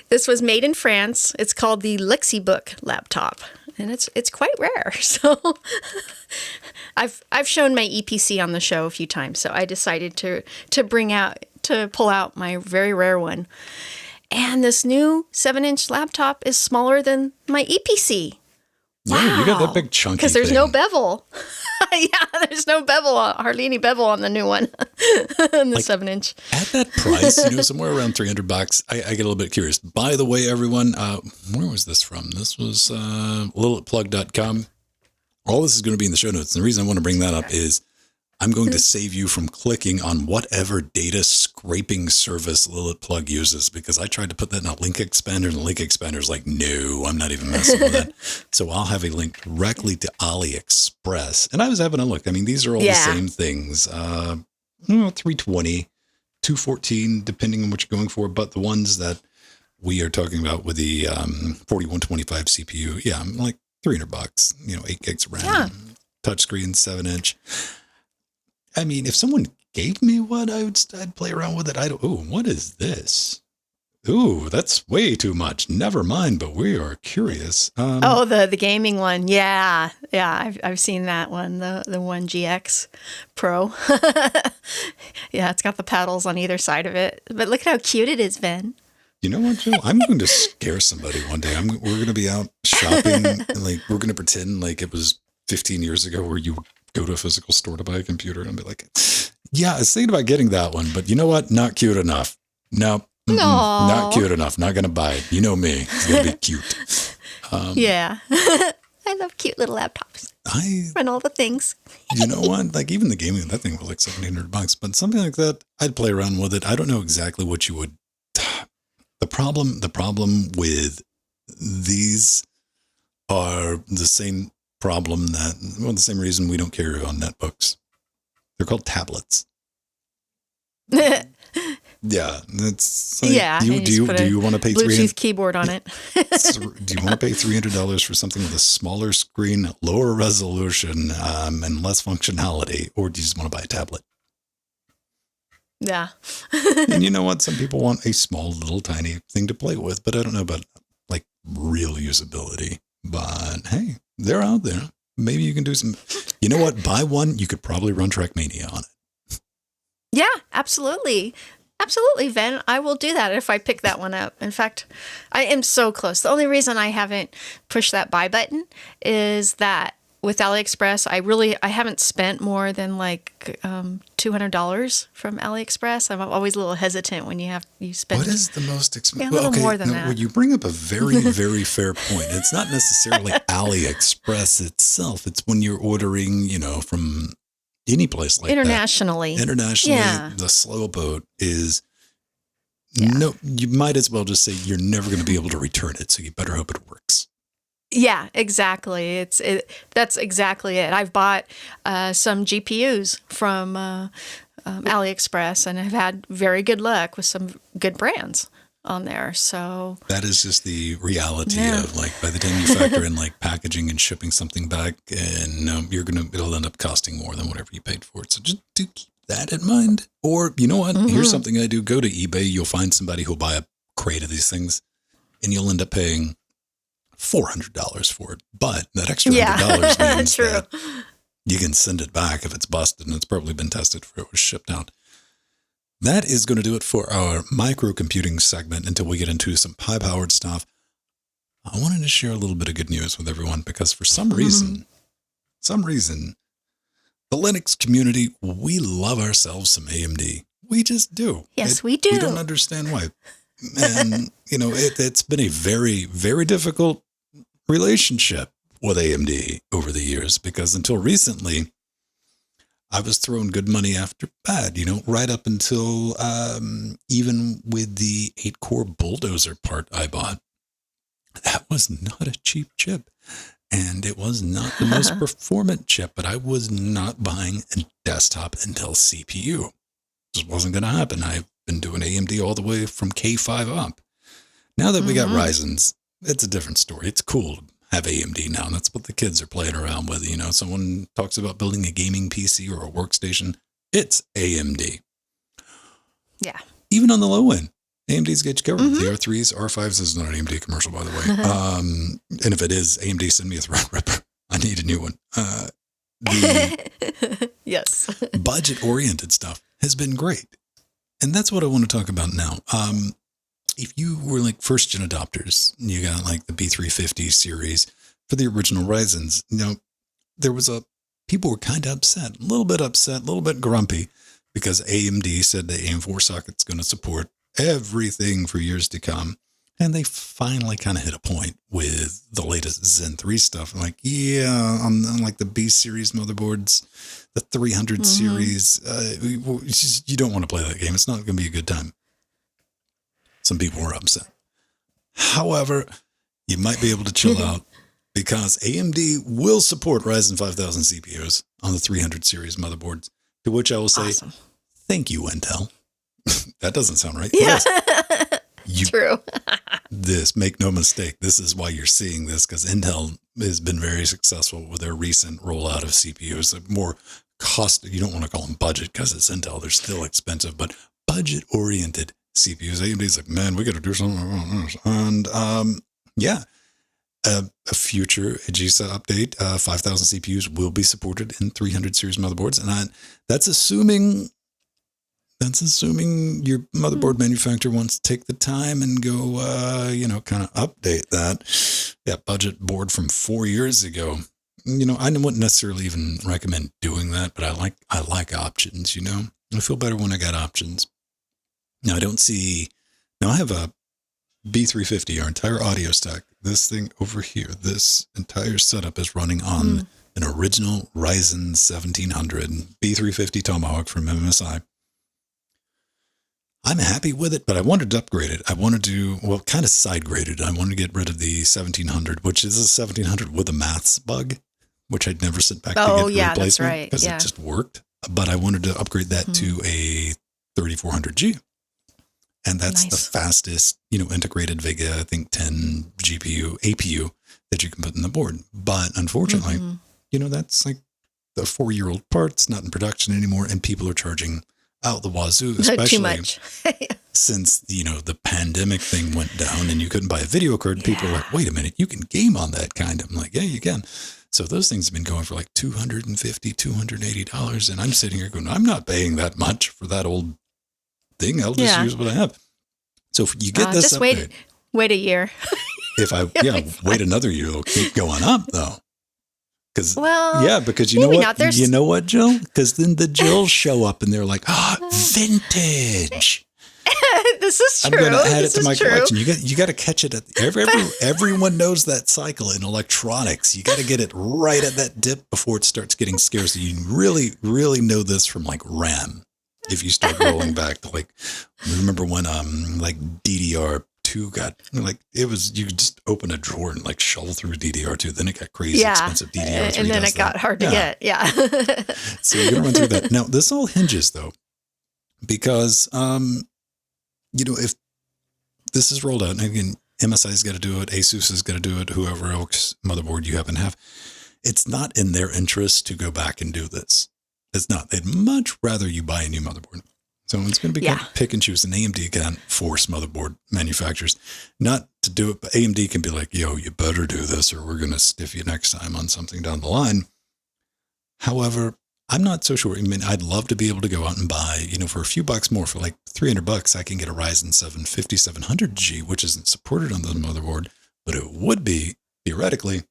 This was made in France. It's called the Lexibook laptop, and it's quite rare. So I've shown my EPC on the show a few times, so I decided to pull out my very rare one. And this new 7-inch laptop is smaller than my EPC. Wow. Yeah, you got that big chunky because there's thing. no bevel. Yeah, there's no bevel, hardly any bevel on the new one, the 7-inch. At that price, somewhere around $300, I get a little bit curious. By the way, everyone, where was this from? This was lilitplug.com. All this is going to be in the show notes. And the reason I want to bring that up is I'm going to save you from clicking on whatever data scraping service Lilith Plug uses, because I tried to put that in a link expander, and the link expander is like, no, I'm not even messing with that. So I'll have a link directly to AliExpress. And I was having a look. I mean, these are all the same things. 320, 214, depending on what you're going for. But the ones that we are talking about with the 4125 CPU, I'm like $300, 8 gigs of RAM, touchscreen, 7-inch. I mean, if someone gave me one, I'd play around with it. What is this? Ooh, that's way too much. Never mind, but we are curious. The gaming one. Yeah. I've seen that one, the One GX Pro. Yeah, it's got the paddles on either side of it. But look how cute it is, Ben. You know what, Jill? I'm going to scare somebody one day. We're going to be out shopping, and we're going to pretend like it was 15 years ago where you go to a physical store to buy a computer and be like, I was thinking about getting that one, but you know what? Not cute enough. No, not cute enough. Not going to buy it. You know me. It's going to be cute. Yeah. I love cute little laptops. Run all the things. You know what? Like even the gaming, that thing was like $1,700, but something like that, I'd play around with it. I don't know exactly what you would. The problem with these are the same problem the same reason we don't carry on netbooks. They're called tablets. Yeah, that's like, do you want to pay Bluetooth keyboard on it? Do you want to pay $300 for something with a smaller screen, lower resolution, and less functionality, or do you just want to buy a tablet? Yeah. And you know what? Some people want a small, little, tiny thing to play with, but I don't know about like real usability. But hey, they're out there. Maybe you can do some. You know what? Buy one. You could probably run Trackmania on it. Yeah, absolutely. Absolutely, Ven. I will do that if I pick that one up. In fact, I am so close. The only reason I haven't pushed that buy button is that with AliExpress, I haven't spent more than like $200 from AliExpress. I'm always a little hesitant when you spend. What is the most expensive? Yeah, a little more than that. Well, you bring up a very, very fair point. It's not necessarily AliExpress itself. It's when you're ordering, from any place like internationally. that. Internationally, the slow boat is no. You might as well just say you're never going to be able to return it. So you better hope it works. Yeah, exactly. That's exactly it. I've bought some GPUs from AliExpress, and I've had very good luck with some good brands on there. So that is just the reality of like by the time you factor in like packaging and shipping something back, and it'll end up costing more than whatever you paid for it. So just do keep that in mind. Or, you know what? Here's something I do. Go to eBay. You'll find somebody who'll buy a crate of these things, and you'll end up paying $400 for it. But that extra $100 means True. that you can send it back if it's busted, and it's probably been tested before it was shipped out. That is going to do it for our microcomputing segment until we get into some high-powered stuff. I wanted to share a little bit of good news with everyone because for some reason, the Linux community, we love ourselves some AMD. We just do. Yes, we do. We don't understand why. And, it's been a very, very difficult relationship with AMD over the years because until recently, I was throwing good money after bad, right up until even with the 8-core Bulldozer part I bought. That was not a cheap chip. And it was not the most performant chip, but I was not buying a desktop Intel CPU. Just wasn't going to happen. I've been doing AMD all the way from K5 up. Now that we got Ryzen's, it's a different story. It's cool to have AMD now. That's what the kids are playing around with. Someone talks about building a gaming PC or a workstation. It's AMD. Yeah. Even on the low end, AMD's got you covered. The R3s, R5s is not an AMD commercial, by the way. And if it is, AMD, send me a Threadripper. I need a new one. The Yes. budget-oriented stuff has been great. And that's what I want to talk about now. If you were like first-gen adopters, you got like the B350 series for the original Ryzen's, there was people were kind of upset, a little bit grumpy, because AMD said the AM4 socket's going to support everything for years to come. And they finally kind of hit a point with the latest Zen 3 stuff. I'm like, on like the B series motherboards, the 300 series, you don't want to play that game. It's not going to be a good time. Some people were upset. However, you might be able to chill out because AMD will support Ryzen 5000 CPUs on the 300 series motherboards, to which I will say, thank you, Intel. That doesn't sound right. Yeah. True. Make no mistake, this is why you're seeing this, because Intel has been very successful with their recent rollout of CPUs. More cost, you don't want to call them budget because it's Intel, they're still expensive, but budget-oriented CPUs. AMD's like, man, we got to do something about this. And a future AGESA update, 5000 CPUs will be supported in 300 series motherboards. And that's assuming your motherboard manufacturer wants to take the time and go, kind of update that budget board from 4 years ago. I wouldn't necessarily even recommend doing that, but I like options, I feel better when I got options. Now I have a B350, our entire audio stack. This thing over here, this entire setup is running on an original Ryzen 1700 B350 Tomahawk from MSI. I'm happy with it, but I wanted to upgrade it. I wanted to, kind of side graded. I wanted to get rid of the 1700, which is a 1700 with a maths bug, which I'd never sent back to get replacement. That's right. Because it just worked. But I wanted to upgrade that to a 3400G. And that's the fastest, integrated Vega, I think 10 APU that you can put in the board. But unfortunately, that's like the 4-year-old parts, not in production anymore, and people are charging out the wazoo, especially too much. since, the pandemic thing went down and you couldn't buy a video card. People are like, wait a minute, you can game on that kind of. I'm like, yeah, you can. So those things have been going for like $250, $280. And I'm sitting here going, I'm not paying that much for that old thing. I'll just use what I have. So if you get this just upgrade, wait a year. If I wait another year, it'll keep going up though. Because you know what? You know what, Jill? Because then the Jills show up and they're like, vintage. This is true. I'm going to add it to my collection. You got to catch it at everyone knows that cycle in electronics. You got to get it right at that dip before it starts getting scarce. You really, really know this from like RAM. If you start rolling back to remember when DDR2 got you could just open a drawer and shovel through DDR2. Then it got crazy expensive DDR3. And then it got hard to get. Yeah. So you're going to run through that. Now, this all hinges though, because, if this is rolled out, and again, MSI's got to do it, ASUS has got to do it, whoever else motherboard you happen to have, it's not in their interest to go back and do this. It's not. They'd much rather you buy a new motherboard. So it's going to be kind of pick and choose. And AMD can't force motherboard manufacturers not to do it. But AMD can be like, yo, you better do this or we're going to stiff you next time on something down the line. However, I'm not so sure. I mean, I'd love to be able to go out and buy, for a few bucks more, for like $300, I can get a Ryzen 7 5700G, which isn't supported on the motherboard, but it would be theoretically.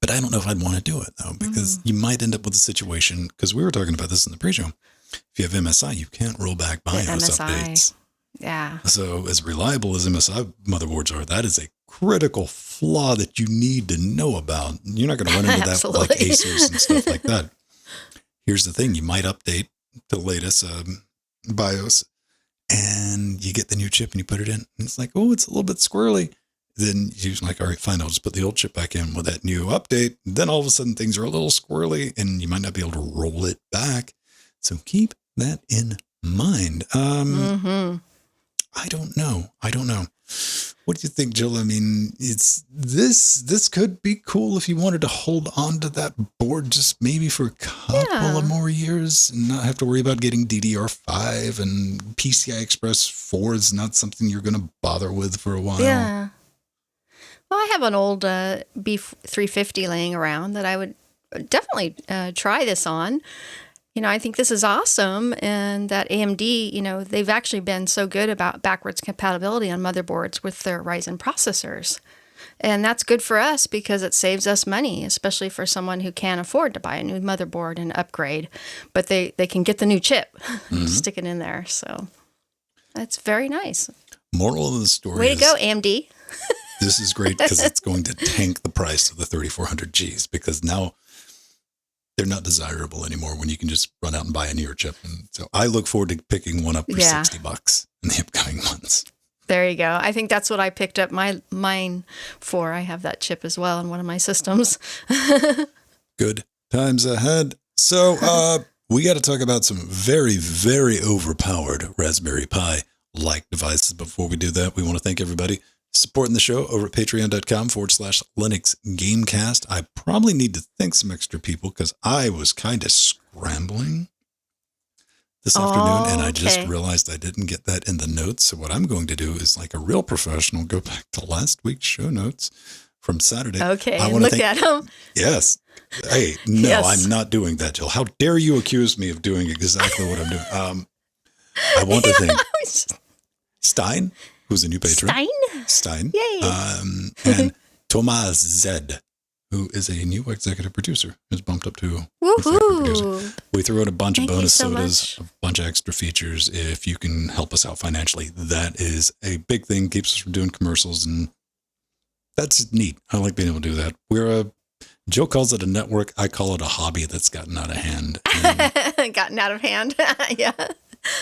But I don't know if I'd want to do it, though, because you might end up with a situation, because we were talking about this in the pre-show. If you have MSI, you can't roll back BIOS updates. Yeah. So as reliable as MSI motherboards are, that is a critical flaw that you need to know about. You're not going to run into that with like Asus and stuff like that. Here's the thing. You might update the latest BIOS and you get the new chip and you put it in. And it's like, oh, it's a little bit squirrely. Then you're like, all right, fine, I'll just put the old chip back in with that new update. Then all of a sudden things are a little squirrely and you might not be able to roll it back. So keep that in mind. I don't know. What do you think, Jill? I mean, it's this could be cool if you wanted to hold on to that board just maybe for a couple of more years and not have to worry about getting DDR5 and PCI Express 4 is not something you're going to bother with for a while. Yeah. Well, I have an old B350 laying around that I would definitely try this on. I think this is awesome, and that AMD, they've actually been so good about backwards compatibility on motherboards with their Ryzen processors. And that's good for us because it saves us money, especially for someone who can't afford to buy a new motherboard and upgrade. But they can get the new chip, stick it in there. So that's very nice. Moral of the story Way to go, AMD. This is great because it's going to tank the price of the 3400Gs because now they're not desirable anymore when you can just run out and buy a newer chip. And so I look forward to picking one up for $60 in the upcoming months. There you go. I think that's what I picked up mine for. I have that chip as well in one of my systems. Good times ahead. So we got to talk about some very, very overpowered Raspberry Pi-like devices. Before we do that, we want to thank everybody supporting the show over at patreon.com/Linux Gamecast. I probably need to thank some extra people because I was kind of scrambling this afternoon and I just realized I didn't get that in the notes. So what I'm going to do is like a real professional, go back to last week's show notes from Saturday. Okay, I look at them. Yes. Hey, no, I'm not doing that, Jill. How dare you accuse me of doing exactly what I'm doing? I want to thank Stein, who's a new patron. Stein. Yay. And Tomas Zed, who is a new executive producer, who's bumped up to executive producer. We threw out a bunch of bonus sodas, much. a bunch of extra features. If you can help us out financially, that is a big thing. Keeps us from doing commercials, and that's neat. I like being able to do that. Joe calls it a network. I call it a hobby that's gotten out of hand. Gotten out of hand. Yeah.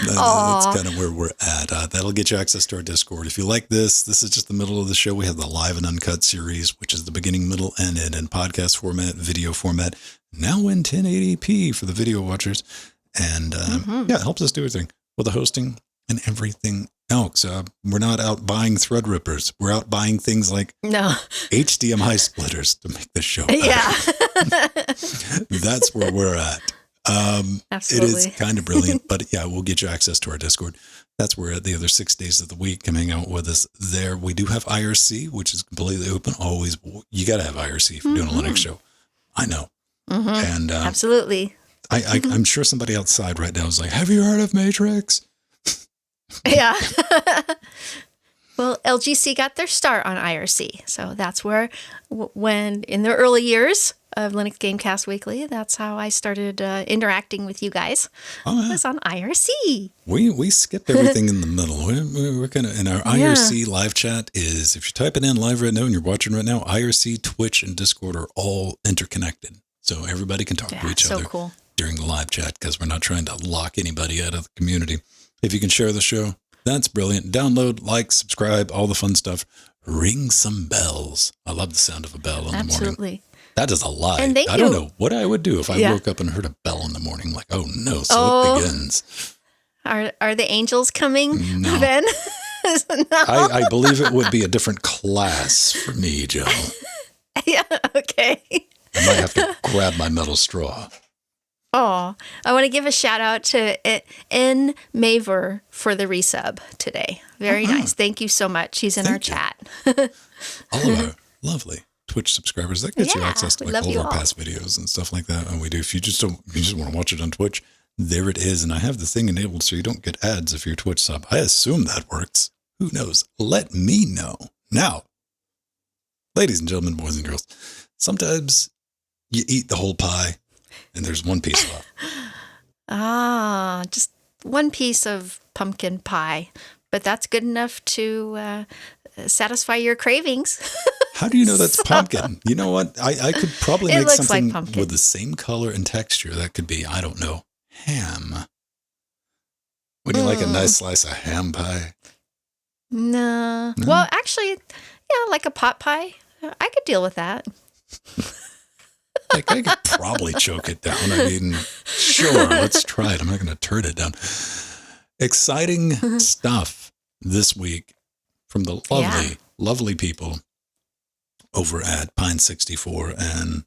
That's kind of where we're at. That'll get you access to our Discord. If you like this is just the middle of the show. We have the live and uncut series, which is the beginning, middle, and end in podcast format, video format, now in 1080p for the video watchers. And it helps us do everything with the hosting and everything else. We're not out buying Threadrippers. We're out buying things like HDMI splitters to make the show better. Yeah. That's where we're at. Absolutely. It is kind of brilliant, but we'll get you access to our Discord. That's where the other 6 days of the week come hang out with us there. We do have IRC, which is completely open. Always, you got to have IRC if you're doing a Linux show. I know. And absolutely. I'm sure somebody outside right now is like, have you heard of Matrix? Yeah. Well, LGC got their start on IRC. So that's where, when in the early years of Linux Gamecast Weekly, that's how I started interacting with you guys. It was on IRC. We skip everything in the middle. We're kind of, and our IRC live chat is, if you're typing in live right now and you're watching right now, IRC, Twitch, and Discord are all interconnected. So everybody can talk to each other during the live chat because we're not trying to lock anybody out of the community. If you can share the show, that's brilliant. Download, like, subscribe, all the fun stuff. Ring some bells. I love the sound of a bell in the morning. Absolutely. That is a lie. And I don't know what I would do if I woke up and heard a bell in the morning. Like, oh no, it begins. Are the angels coming, no. Ben? No. I believe it would be a different class for me, Joe. Yeah, okay. I might have to grab my metal straw. Oh, So I want to give a shout out to N Maver for the resub today. Very nice. Thank you so much. He's in our chat. All of our lovely Twitch subscribers. That gets you access to we like love all you of our all. past videos and stuff like that. And we do. If you just want to watch it on Twitch, there it is. And I have the thing enabled so you don't get ads if you're Twitch sub. I assume that works. Who knows? Let me know. Now, ladies and gentlemen, boys and girls, sometimes you eat the whole pie and there's one piece left. Just one piece of pumpkin pie, but that's good enough to satisfy your cravings. How do you know that's pumpkin? You know what? I could probably It make looks like something pumpkin. with the same color and texture. That could be, I don't know, ham. Would you like a nice slice of ham pie? No. Well, actually, yeah, like a pot pie. I could deal with that. Like, I could probably choke it down. I mean, sure, let's try it. I'm not going to turd it down. Exciting stuff this week from the lovely, lovely people over at Pine 64, and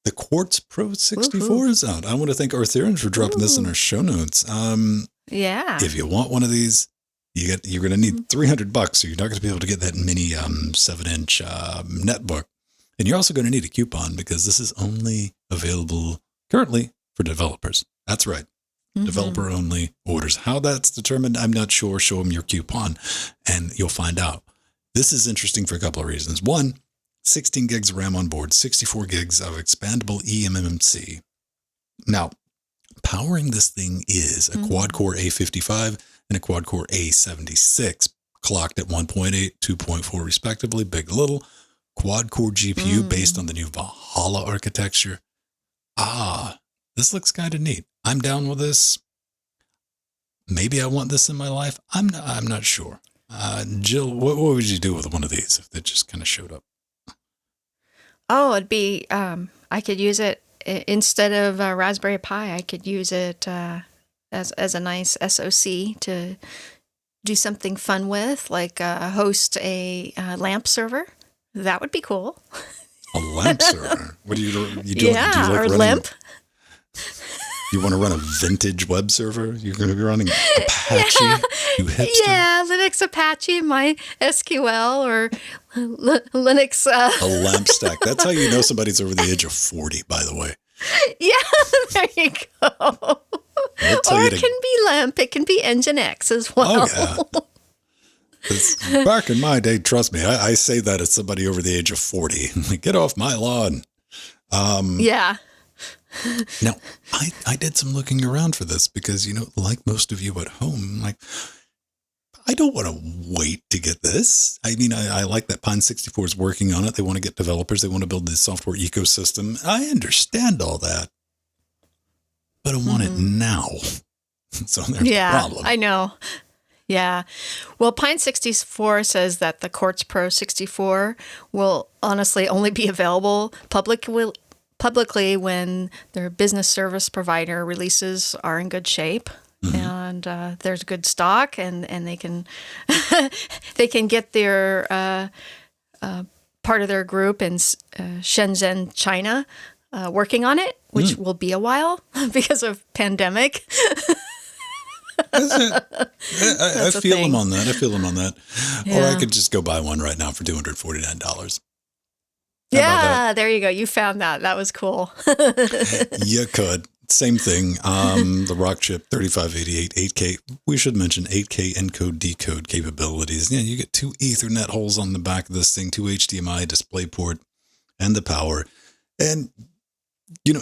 the Quartz Pro 64 is out. I want to thank Arthurian for dropping this in our show notes. Yeah. If you want one of these, you're going to need $300, so you're not going to be able to get that mini 7-inch netbook. And you're also going to need a coupon because this is only available currently for developers. That's right. Developer only orders. How that's determined, I'm not sure. Show them your coupon and you'll find out. This is interesting for a couple of reasons. One, 16 gigs of RAM on board, 64 gigs of expandable eMMC. Now, powering this thing is a quad-core A55 and a quad-core A76, clocked at 1.8, 2.4 respectively, big, little. Quad-core GPU based on the new Valhalla architecture. This looks kind of neat. I'm down with this. Maybe I want this in my life. I'm not sure. Jill, what would you do with one of these if they just kind of showed up? Oh, it'd be, I could use it instead of Raspberry Pi. I could use it as a nice SoC to do something fun with, like host a LAMP server. That would be cool. A LAMP server? What do you do? Do you like or running, LAMP. You want to run a vintage web server? You're going to be running Apache? You hipster? Yeah, Linux Apache, my SQL, or Linux. A LAMP stack. That's how you know somebody's over the age of 40, by the way. Yeah, there you go. Or it can be LAMP. It can be Nginx as well. Oh, yeah. 'Cause back in my day, trust me, I say that as somebody over the age of 40. Like, get off my lawn. Yeah. Now, I did some looking around for this because, like most of you at home, like, I don't want to wait to get this. I mean, I like that Pine 64 is working on it. They want to get developers. They want to build this software ecosystem. I understand all that. But I want it now. So there's the problem. I know. Yeah. Well, Pine 64 says that the Quartz Pro 64 will honestly only be available publicly when their business service provider releases are in good shape. And there's good stock, and they can they can get their part of their group in Shenzhen, China, working on it, which will be a while because of pandemic. I feel him on that. I feel him on that. Yeah. Or I could just go buy one right now for $249. Yeah, there you go. You found that. That was cool. You could. Same thing. The Rockchip 3588 8K. We should mention 8K encode decode capabilities. Yeah, you get 2 Ethernet holes on the back of this thing, 2 HDMI DisplayPort, and the power. And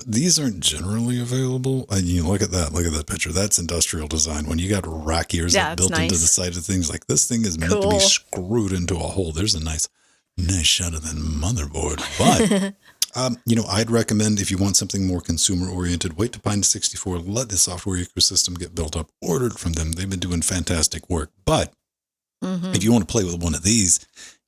these aren't generally available. And you look at that picture. That's industrial design. When you got rack ears built into the side of things, like this thing is meant to be screwed into a hole. There's a nice shot of that motherboard. But I'd recommend, if you want something more consumer oriented, wait to Pine 64, let the software ecosystem get built up, order it from them. They've been doing fantastic work. But if you want to play with one of these,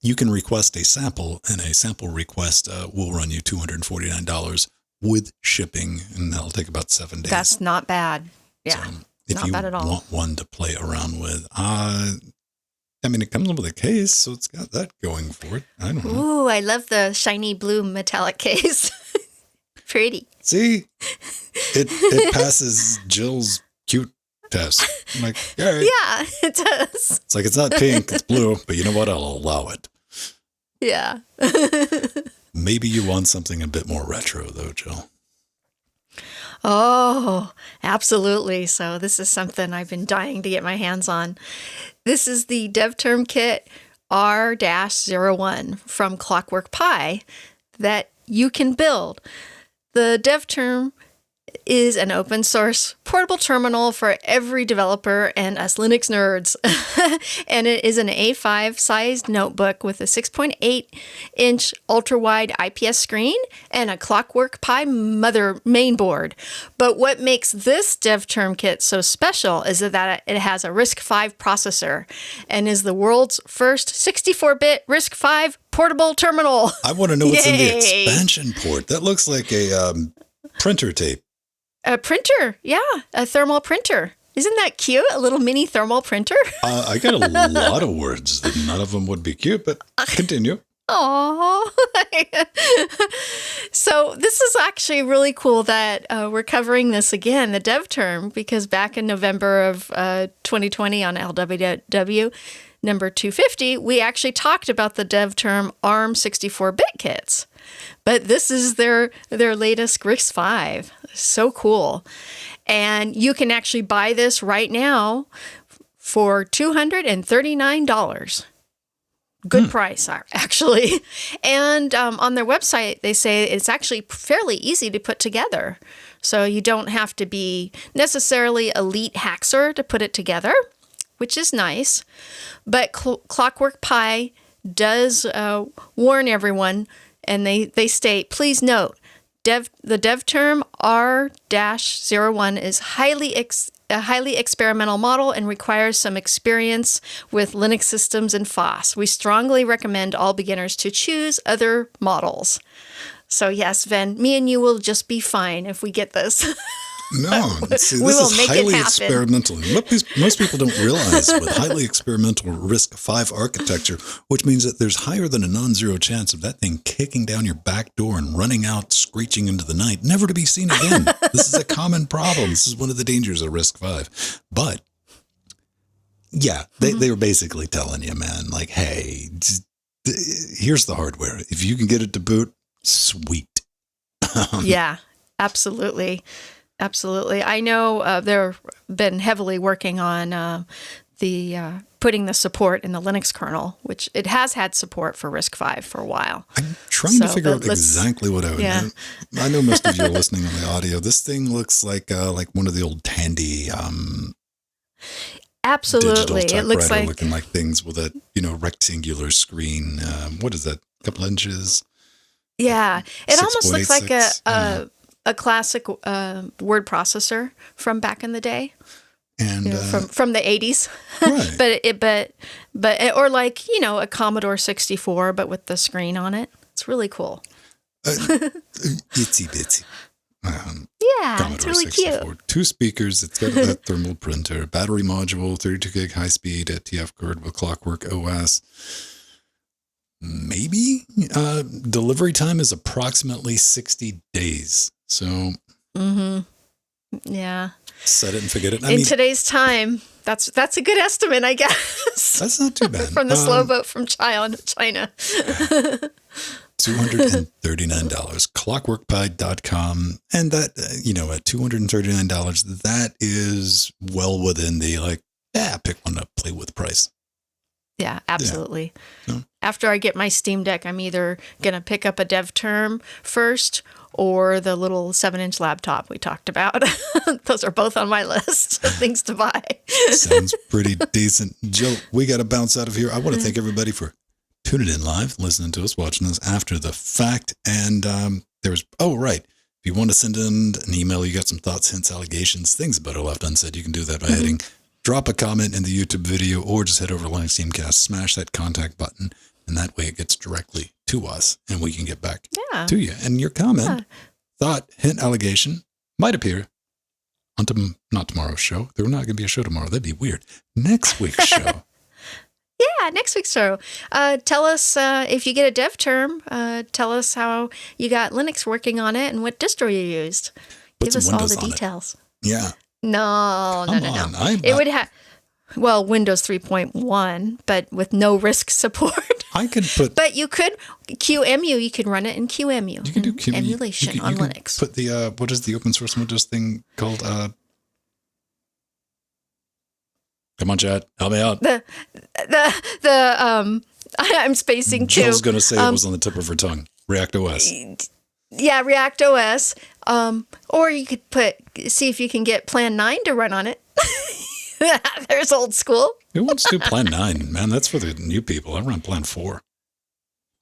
you can request a sample, and a sample request will run you $249 with shipping, and that'll take about 7 days. That's not bad. Yeah. So if not you bad at all. want one to play around with, it comes with a case, so it's got that going for it. I don't know. Ooh, I love the shiny blue metallic case. Pretty. See, it passes Jill's cute test. I'm like, all right. Yeah, it does. It's like, it's not pink, it's blue, but you know what? I'll allow it. Yeah. Maybe you want something a bit more retro, though, Jill. Oh, absolutely. So this is something I've been dying to get my hands on. This is the DevTerm Kit R-01 from Clockwork Pi that you can build. The DevTerm is an open source portable terminal for every developer and us Linux nerds. And it is an A5 sized notebook with a 6.8-inch ultra-wide IPS screen and a Clockwork Pi mother mainboard. But what makes this DevTerm kit so special is that it has a RISC-V processor and is the world's first 64-bit RISC-V portable terminal. I want to know what's in the Yay. expansion port. That looks like a printer tape. A printer, yeah, a thermal printer. Isn't that cute? A little mini thermal printer? I got a lot of words that none of them would be cute, but continue. Aww. So this is actually really cool that we're covering this again, the DevTerm, because back in November of 2020 on LWW number 250, we actually talked about the DevTerm ARM 64-bit kits. But this is their latest RISC-V. So cool. And you can actually buy this right now for $239. Good price, actually. And on their website, they say it's actually fairly easy to put together. So you don't have to be necessarily elite hacker to put it together, which is nice. But Clockwork Pi does warn everyone, and they state, please note, the DevTerm R-01 is a highly experimental model and requires some experience with Linux systems and FOSS. We strongly recommend all beginners to choose other models. So yes, Ven, me and you will just be fine if we get this. No, see, We this will is make it highly happen. experimental. Most people don't realize with highly experimental RISC-V architecture, which means that there's higher than a non-zero chance of that thing kicking down your back door and running out, screeching into the night, never to be seen again. This is a common problem. This is one of the dangers of RISC-V. But yeah, they were basically telling you, man, like, hey, here's the hardware. If you can get it to boot, sweet. Yeah, absolutely. Absolutely. I know they've been heavily working on putting the support in the Linux kernel, which it has had support for RISC-V for a while. I'm trying to figure out but let's- exactly what I would yeah. know. I know most of you are listening on the audio. This thing looks like one of the old Tandy Absolutely. digital It looks typewriter like, looking like things with a rectangular screen. What is that? A couple inches. yeah, it almost looks like 6.86, a classic word processor from back in the day. And From the 80s. right. but or like, a Commodore 64 but with the screen on it. It's really cool. Itsy bitsy. Yeah, Commodore it's really 64. cute. 2 speakers. It's got that thermal printer, battery module, 32 gig high speed at TF card with Clockwork OS. Maybe delivery time is approximately 60 days. So Yeah. set it and forget it. I In mean, today's time, that's a good estimate, I guess. that's not too bad. From the slow boat from China. $239. Clockworkpi.com. And that, at $239, that is well within the pick one up, play with price. Yeah, absolutely. Yeah. After I get my Steam Deck, I'm either going to pick up a DevTerm first or the little 7-inch laptop we talked about. Those are both on my list of things to buy. Sounds pretty decent. Jill, we got to bounce out of here. I want to thank everybody for tuning in live, listening to us, watching us after the fact. And if you want to send in an email, you got some thoughts, hints, allegations, things about our left unsaid, you can do that by hitting drop a comment in the YouTube video or just head over to Linux Teamcast, smash that contact button, and that way it gets directly to us and we can get back to you. And your comment, thought, hint, allegation might appear on not tomorrow's show. There's not going to be a show tomorrow. That'd be weird. Next week's show. Yeah, next week's show. Tell us if you get a dev term. Tell us how you got Linux working on it and what distro you used. Put Give some us all Windows the on it. details. Yeah. No. Come on. It would have, well, Windows 3.1, but with no RISC support. I could put. But you could QEMU. You could run it in QEMU. You can do QEMU. Emulation on you can Linux. Put the what is the open source Windows thing called? Come on, Chad, help me out. I'm spacing too. Jill's gonna say it was on the tip of her tongue. React OS. Yeah, React OS. Or you could see if you can get Plan 9 to run on it. There's old school. Who wants to do Plan 9? Man, that's for the new people. I run Plan 4.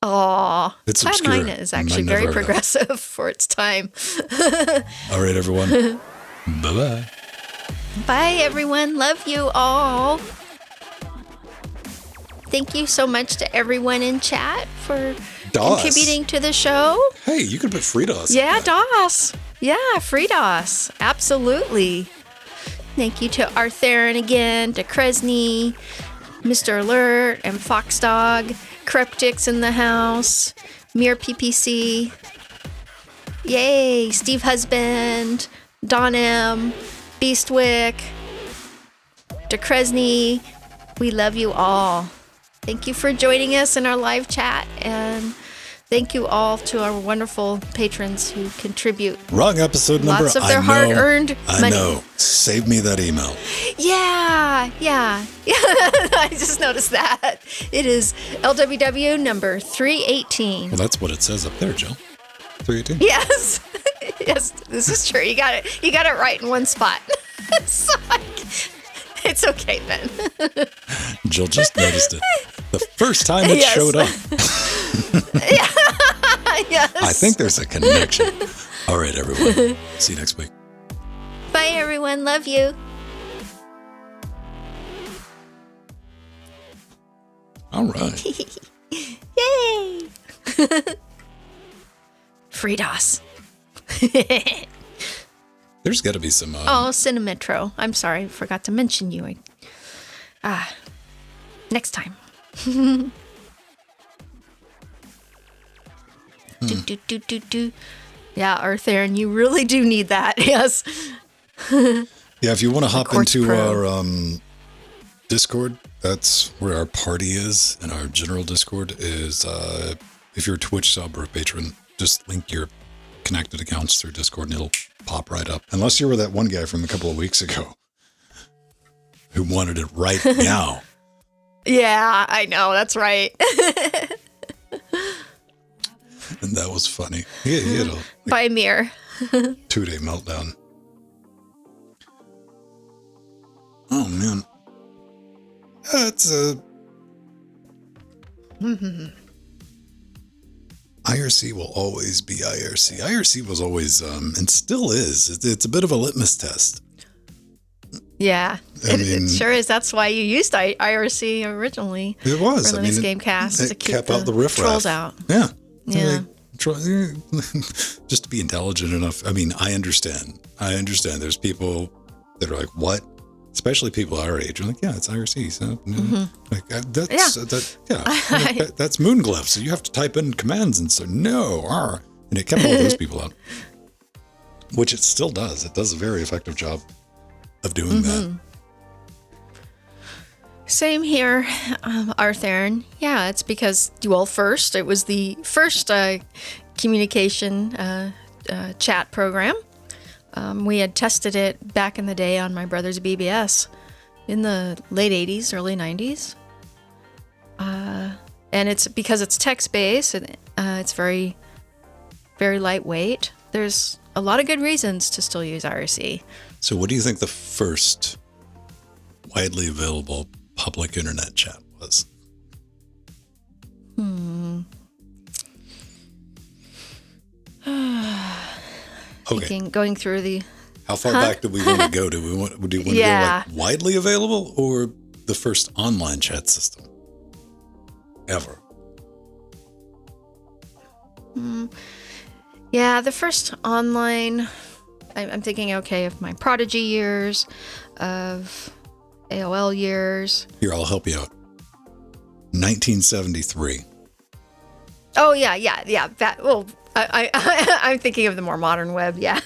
Aw. It's Plan obscure. 9 is actually I've never very heard of it. progressive for its time. All right, everyone. Bye-bye. Bye, everyone. Love you all. Thank you so much to everyone in chat for DOS. contributing to the show. Hey, you could put FreeDOS. Yeah, DOS. Yeah, FreeDOS. Absolutely. Thank you to Artherin again, to Kresny, Mr. Alert, and Foxdog, Cryptics in the house, Mir PPC. Yay, Steve Husband, Don M, Beastwick, to Kresny. We love you all. Thank you for joining us in our live chat, and thank you all to our wonderful patrons who contribute. Wrong episode number. Lots of their hard-earned money. I know. Save me that email. Yeah. I just noticed that. It is LWW number 318. Well, that's what it says up there, Jill. 318. Yes. Yes, this is true. You got it. You got it right in one spot. So it's okay then. Jill just noticed it. The first time it showed up. Yes. I think there's a connection. All right, everyone. See you next week. Bye, everyone. Love you. All right. Yay. FreeDOS. There's got to be some. Oh, Cinemetro. I'm sorry. I forgot to mention you. Next time. Do. Yeah, Artherin, you really do need that. Yes. Yeah, if you want to hop Quartz into Pro. our Discord, that's where our party is, and our general Discord is. If you're a Twitch sub or a patron, just link your connected accounts through Discord, and it'll pop right up. Unless you were that one guy from a couple of weeks ago who wanted it right now. Yeah, I know. That's right. And that was funny. He had a By Mir. 2-day meltdown. Oh, man. That's IRC will always be IRC. IRC was always, and still is. It's a bit of a litmus test. Yeah, I mean- it sure is. That's why you used IRC originally. It was. For I mean, Linux Gamecast it to keep kept out the riffraff. trolls out. Yeah. Yeah. Just to be intelligent enough. I mean, I understand. There's people that are like, what? Especially people our age are like, yeah, it's IRC. So like that's Moonglyph. So you have to type in commands and so and it kept all those people out, which it still does. It does a very effective job of doing that. Same here, Artherin. Yeah, it's because, well, first, it was the first communication chat program. We had tested it back in the day on my brother's BBS in the late 80s, early 90s. And it's because it's text-based, and it's very, very lightweight. There's a lot of good reasons to still use IRC. So what do you think the first widely available public internet chat was? Okay. Going through the... How far back do we want to go? Do you want to go like widely available or the first online chat system ever? Yeah, the first online... I'm thinking, okay, of my Prodigy years, of AOL years. Here, I'll help you out. 1973. Oh yeah. That well, I'm thinking of the more modern web. Yeah.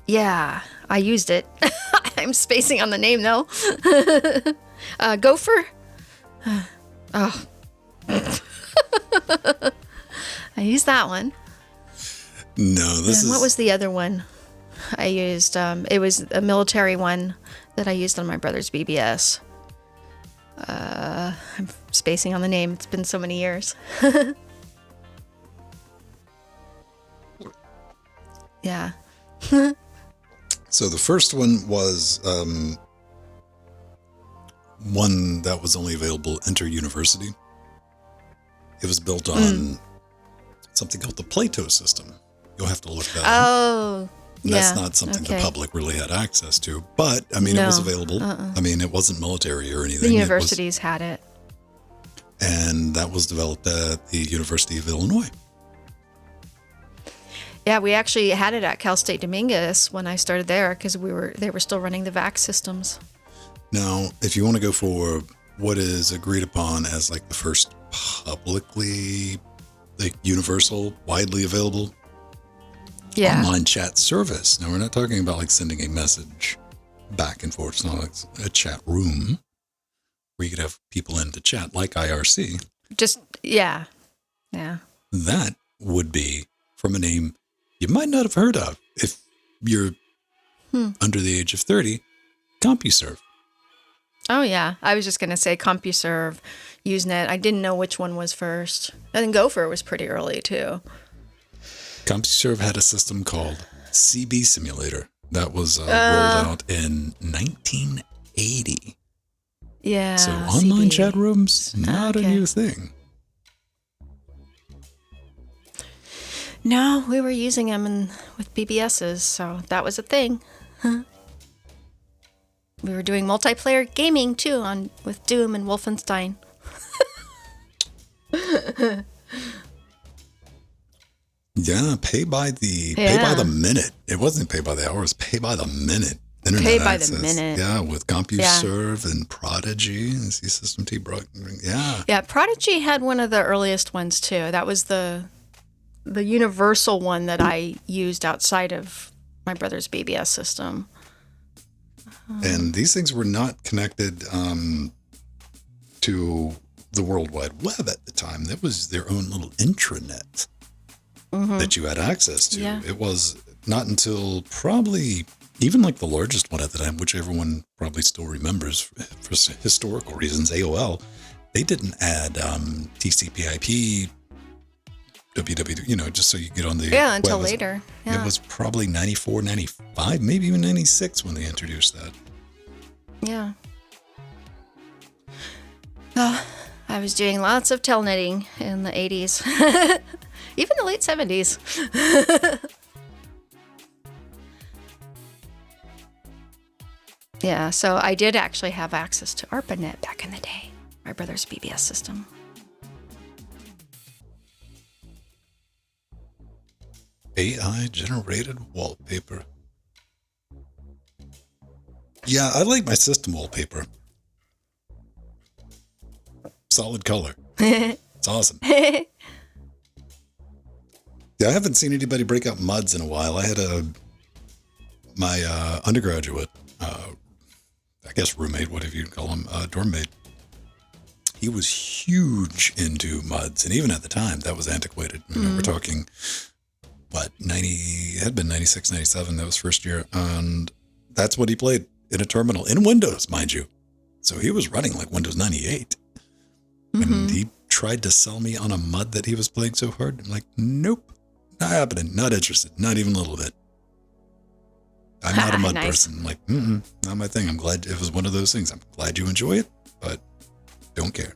Yeah, I used it. I'm spacing on the name though. Gopher. Oh. I used that one. No, this And is... what was the other one I used? It was a military one that I used on my brother's BBS. I'm spacing on the name. It's been so many years. Yeah. So the first one was one that was only available inter-university. It was built on something called the Plato system. You'll have to look that up. Oh, And yeah. that's not something the okay. public really had access to. But, I mean, it was No. available. I mean, it wasn't military or anything. The It was- universities had it. and that was developed at the University of Illinois. Yeah, we actually had it at Cal State Dominguez when I started there because they were still running the VAX systems. Now, if you want to go for what is agreed upon as like the first publicly, like universal, widely available Yeah. online chat service. Now, we're not talking about like sending a message back and forth. It's not like a chat room where you could have people in to chat like IRC. Just, yeah. Yeah. That would be from a name you might not have heard of if you're under the age of 30, CompuServe. Oh, yeah. I was just going to say CompuServe, Usenet. I didn't know which one was first. I think Gopher was pretty early, too. CompuServe had a system called CB Simulator that was rolled out in 1980. Yeah. So online CB. chat rooms, not a Okay. new thing. No, we were using them with BBSs, so that was a thing. We were doing multiplayer gaming, too, with Doom and Wolfenstein. Yeah, pay by the Yeah. minute. It wasn't pay by the hour, it was pay by the minute. Internet Pay by the access. minute. Yeah, with CompuServe and Prodigy and C System T. Yeah. Yeah, Prodigy had one of the earliest ones, too. That was the universal one that I used outside of my brother's BBS system. And these things were not connected to the World Wide Web at the time. That was their own little intranet that you had access to. Yeah. It was not until probably even like the largest one at the time, which everyone probably still remembers for historical reasons, AOL. They didn't add TCP/IP, www, just so you get on the Until web. later. Yeah. It was probably 94, 95, maybe even 96 when they introduced that. Yeah. I was doing lots of telnetting in the 80s, even the late 70s. Yeah, so I did actually have access to ARPANET back in the day, my brother's BBS system. AI generated wallpaper. Yeah, I like my system wallpaper. Solid color. It's awesome. Yeah, I haven't seen anybody break out MUDs in a while. I had my undergraduate, I guess roommate, whatever you call him, dorm mate. He was huge into MUDs, and even at the time, that was antiquated. We're talking, what, 90, it had been 96, 97, that was first year, and that's what he played in a terminal, in Windows, mind you. So he was running like Windows 98. And he tried to sell me on a MUD that he was playing so hard. I'm like, nope, not happening, not interested, not even a little bit. I'm not a MUD Nice. person. I'm like, not my thing. I'm glad it was one of those things. I'm glad you enjoy it, but don't care.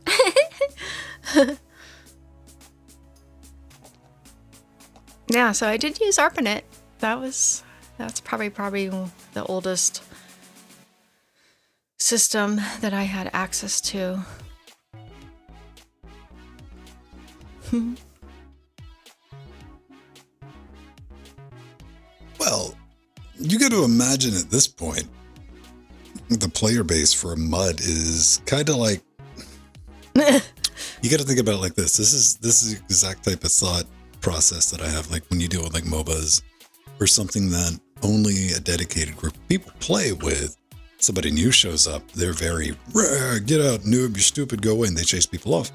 Yeah, so I did use ARPANET. That's probably the oldest system that I had access to. Well, you got to imagine at this point, the player base for a MUD is kind of like, you got to think about it like this. This is the exact type of thought process that I have, like when you deal with like MOBAs or something that only a dedicated group of people play with. Somebody new shows up, they're very, get out, noob, you're stupid, go away, and they chase people off.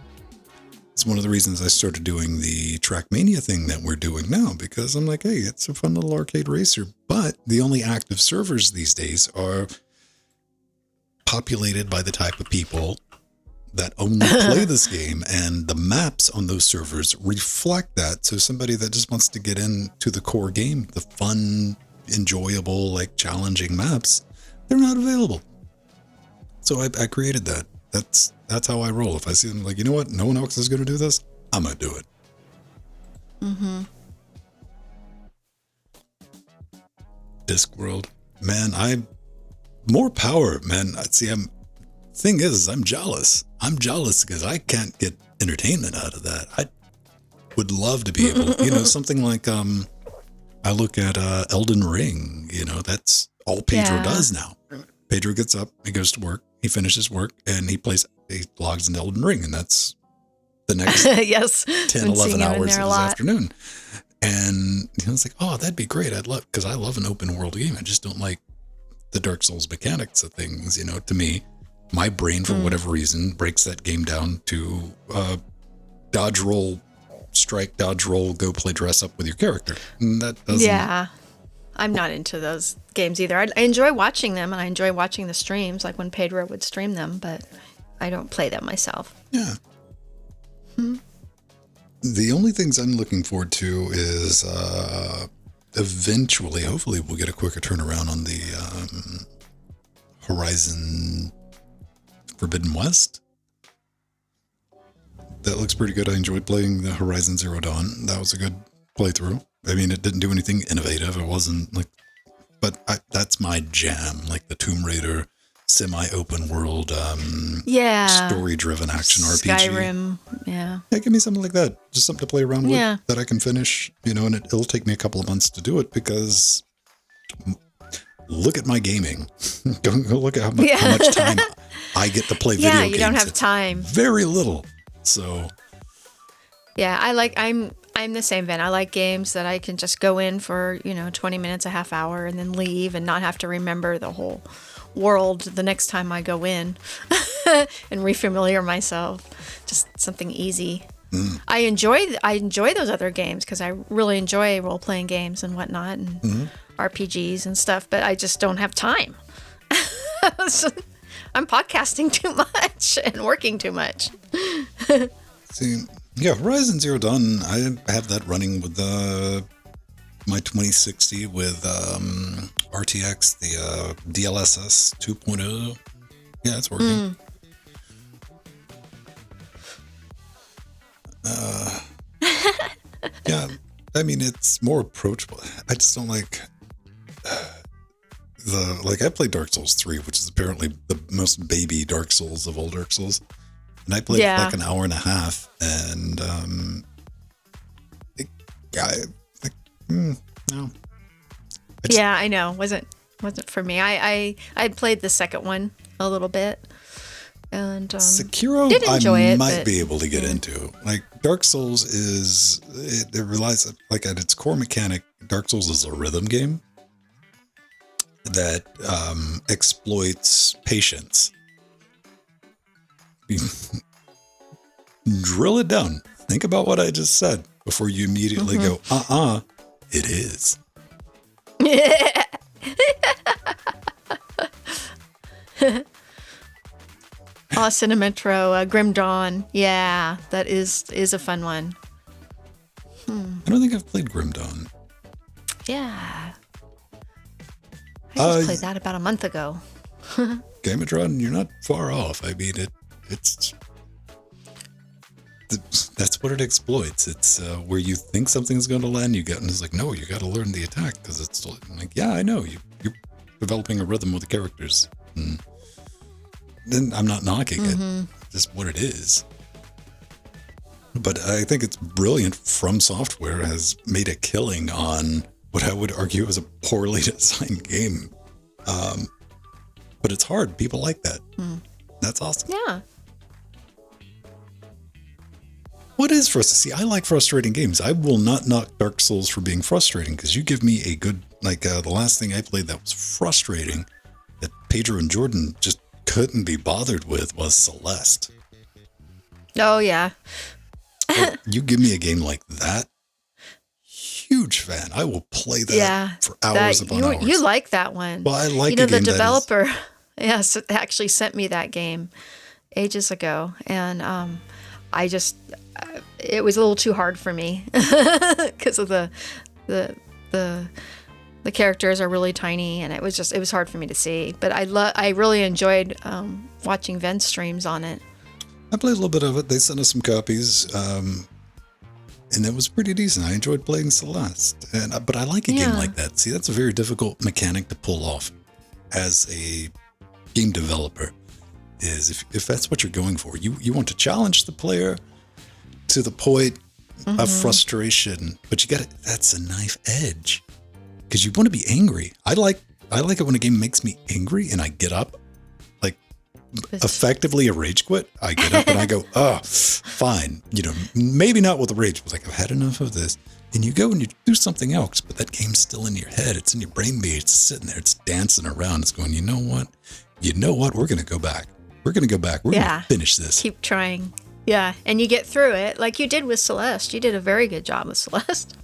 It's one of the reasons I started doing the Trackmania thing that we're doing now, because I'm like, hey, it's a fun little arcade racer, but the only active servers these days are populated by the type of people that only play this game, and the maps on those servers reflect that. So somebody that just wants to get into the core game, the fun, enjoyable, like challenging maps, they're not available. So I created that. That's how I roll. If I see them like, you know what, no one else is going to do this, I'm going to do it. Mm-hmm. Discworld, man, more power, man. See, thing is, I'm jealous. I'm jealous because I can't get entertainment out of that. I would love to be able, something like, I look at Elden Ring, that's all Pedro does now. Pedro gets up, he goes to work, he finishes work, and he logs into Elden Ring, and that's the next yes, 10, 11 hours of his afternoon. And it's like, oh, that'd be great. Because I love an open world game. I just don't like the Dark Souls mechanics of things. To me, my brain, for whatever reason, breaks that game down to dodge roll, strike, dodge roll, go play dress up with your character. And that doesn't. Yeah. I'm not into those games either. I enjoy watching them, and I enjoy watching the streams, like when Pedro would stream them, but I don't play them myself. Yeah. The only things I'm looking forward to is eventually, hopefully, we'll get a quicker turnaround on the Horizon Forbidden West. That looks pretty good. I enjoyed playing the Horizon Zero Dawn. That was a good playthrough. I mean, it didn't do anything innovative. It wasn't like, but that's my jam, like the Tomb Raider semi-open world, story-driven action RPG. Skyrim, yeah, give me something like that. Just something to play around with that I can finish, and it'll take me a couple of months to do it because look at my gaming. Go look at how much time I get to play video games. Yeah, you don't have time. Very little. So. Yeah, I'm the same, Vin. I like games that I can just go in for, 20 minutes, a half hour, and then leave and not have to remember the whole world the next time I go in and refamiliar myself. Just something easy. I enjoy those other games because I really enjoy role-playing games and whatnot and RPGs and stuff, but I just don't have time. So I'm podcasting too much and working too much. See, yeah, Horizon Zero Dawn, I have that running with my 2060 with RTX, the DLSS 2.0. Yeah, it's working. Yeah, I mean, it's more approachable. I just don't like I played Dark Souls 3, which is apparently the most baby Dark Souls of all Dark Souls. And I played for like an hour and a half, and no. I know. Wasn't for me. I played the second one a little bit, and Sekiro did enjoy I it, might be able to get into. Like Dark Souls it relies, like at its core mechanic, Dark Souls is a rhythm game that exploits patience. Drill it down. Think about what I just said before you immediately go, it is. Cinemetro, Grim Dawn. Yeah, that is a fun one. I don't think I've played Grim Dawn. Yeah. I just played that about a month ago. Gamatron, you're not far off. I mean, that's what it exploits. It's where you think something's going to land, you get, and it's like, no, you got to learn the attack because it's like, yeah, I know you're developing a rhythm with the characters. And then I'm not knocking it, just what it is. But I think it's brilliant. From Software has made a killing on what I would argue is a poorly designed game. But but it's hard. People like that. That's awesome. Yeah. What is frustrating? See, I like frustrating games. I will not knock Dark Souls for being frustrating because you give me a good, like the last thing I played that was frustrating that Pedro and Jordan just couldn't be bothered with was Celeste. Oh, yeah. Like, you give me a game like that, huge fan. I will play that for hours upon hours. You like that one. Well, I like the developer, yes, actually sent me that game ages ago, and I just it was a little too hard for me because of the characters are really tiny, and it was hard for me to see. But I really enjoyed watching Ven's streams on it. I played a little bit of it. They sent us some copies, and it was pretty decent. I enjoyed playing Celeste, but I like a game like that. See, that's a very difficult mechanic to pull off as a game developer. Is if that's what you're going for, you want to challenge the player to the point of frustration, but you got it. That's a knife edge because you want to be angry. I like it when a game makes me angry and I get up, like effectively a rage quit. I get up and I go, oh, fine. Maybe not with the rage, but like I've had enough of this. And you go and you do something else, but that game's still in your head. It's in your brain. It's sitting there. It's dancing around. It's going, you know what? We're going to go back. We're going to go back. We're going to finish this. Keep trying. Yeah. And you get through it like you did with Celeste. You did a very good job with Celeste.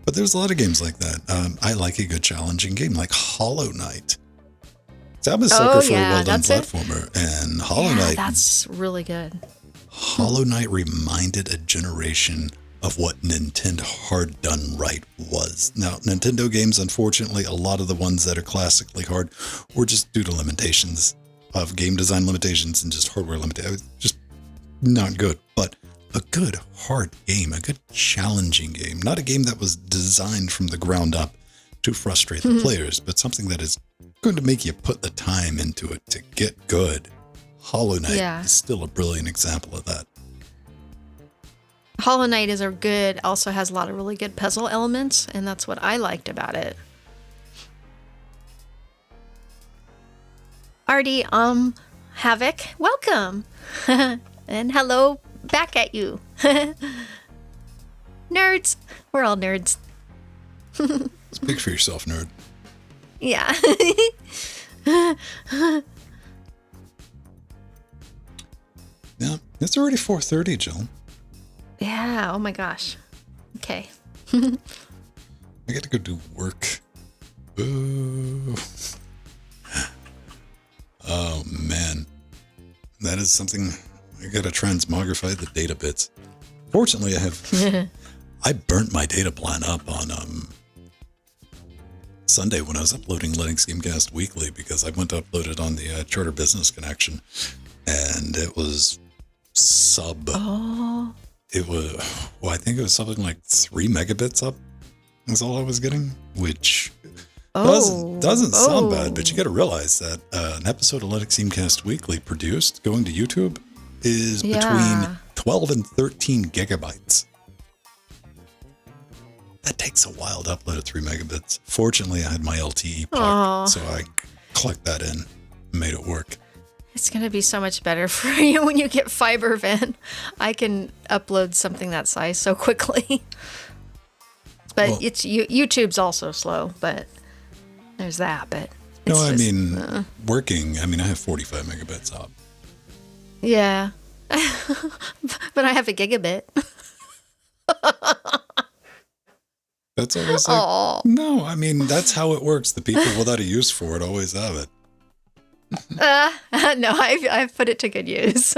But there's a lot of games like that. I like a good challenging game like Hollow Knight. So I'm a sucker for a well-done platformer. And Hollow Knight. That's really good. Hollow Knight reminded a generation of what Nintendo hard done right was. Now, Nintendo games, unfortunately, a lot of the ones that are classically hard were just due to limitations of game design limitations and just hardware limitations. Just not good. But a good hard game, a good challenging game, not a game that was designed from the ground up to frustrate the players, but something that is going to make you put the time into it to get good. Hollow Knight is still a brilliant example of that. Hollow Knight also has a lot of really good puzzle elements, and that's what I liked about it. Artie, Havoc, welcome. And hello back at you. Nerds. We're all nerds. Speak for yourself, nerd. Yeah. Yeah, it's already 4:30, Jill. Yeah, oh my gosh. Okay. I got to go do work. Ooh. Oh, man. That is something. I got to transmogrify the data bits. Fortunately, I burnt my data plan up on Sunday when I was uploading Linux Gamecast Weekly because I went to upload it on the Charter Business Connection, and it was It was, I think it was something like 3 megabits up. That's all I was getting, which doesn't sound bad, but you got to realize that an episode of Linux Gamecast Weekly produced going to YouTube is between 12 and 13 gigabytes. That takes a while to upload at 3 megabits. Fortunately, I had my LTE plug, so I clicked that in and made it work. It's going to be so much better for you when you get fiber, Van. I can upload something that size so quickly. But YouTube's also slow, but there's that. But working, I have 45 megabits up. Yeah. But I have a gigabit. That's always like, no, that's how it works. The people without a use for it always have it. No, I've put it to good use.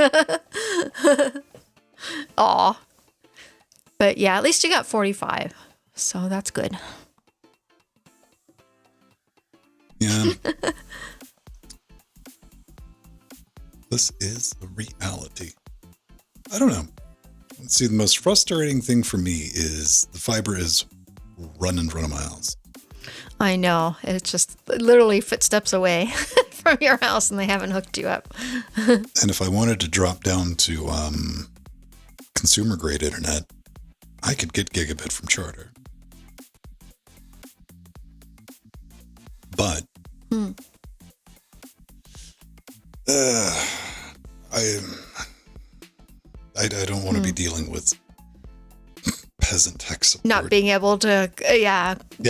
Aw. But yeah, at least you got 45. So that's good. Yeah. This is the reality. I don't know. See, the most frustrating thing for me is the fiber is run in front of my house. I know. It's just literally footsteps away from your house and they haven't hooked you up. And if I wanted to drop down to consumer grade internet, I could get gigabit from Charter. But I don't want to be dealing with peasant tech support. Not being able to,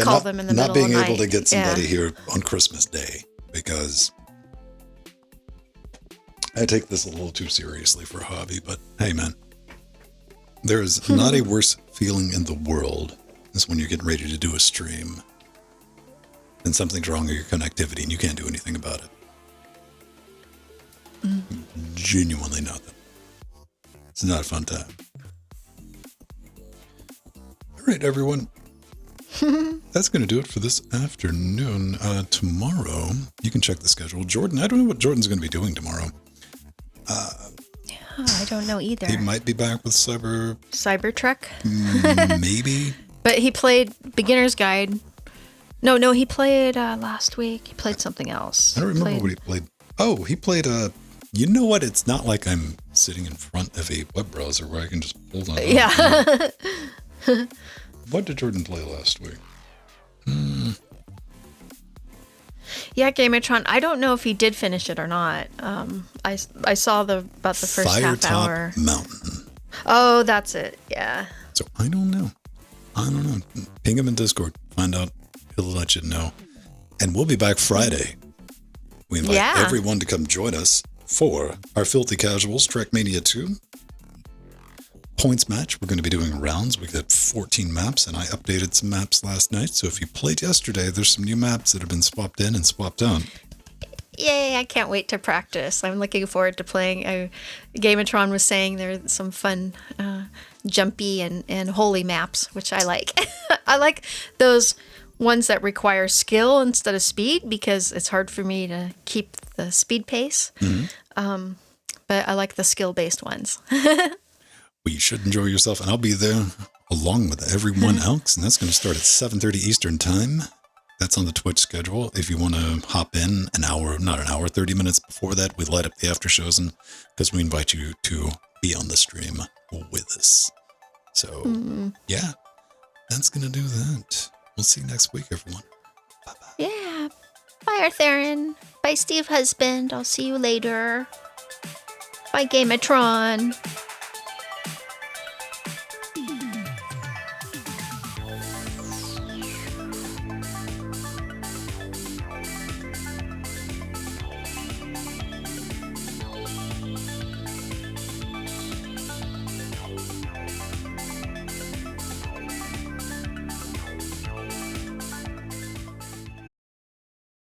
call them in the middle of the night. Not being able to get somebody here on Christmas Day, because I take this a little too seriously for a hobby. But hey, man, there is not a worse feeling in the world as when you're getting ready to do a stream and something's wrong with your connectivity and you can't do anything about it. Genuinely nothing. It's not a fun time. All right, everyone. That's going to do it for this afternoon. Tomorrow, you can check the schedule. Jordan, I don't know what Jordan's going to be doing tomorrow. I don't know either. He might be back with Cybertruck. Maybe. But he played Beginner's Guide. No, he played last week. He played something else. I don't remember what he played. Oh, he played you know what? It's not like I'm sitting in front of a web browser where I can just pull on. Yeah. What did Jordan play last week? Yeah, Gamatron. I don't know if he did finish it or not. I saw about the first half hour. Mountain. Oh, that's it. Yeah. So I don't know. Ping him in Discord. Find out. He'll let you know. And we'll be back Friday. We invite everyone to come join us for our Filthy Casuals Trackmania 2 points match. We're going to be doing rounds. We got 14 maps, and I updated some maps last night. So if you played yesterday, there's some new maps that have been swapped in and swapped out. Yay, I can't wait to practice. I'm looking forward to playing. Gamatron was saying there's some fun jumpy and holy maps, which I like. I like those ones that require skill instead of speed, because it's hard for me to keep the speed pace. But I like the skill-based ones. Well, you should enjoy yourself, and I'll be there along with everyone else, and that's going to start at 7:30 Eastern Time. That's on the Twitch schedule. If you want to hop in 30 minutes before that, we light up the after shows, and because we invite you to be on the stream with us. So, yeah, that's going to do that. We'll see you next week, everyone. Bye-bye. Yeah. Bye, Artherin. Bye, Steve Husband. I'll see you later. Bye, Gamatron.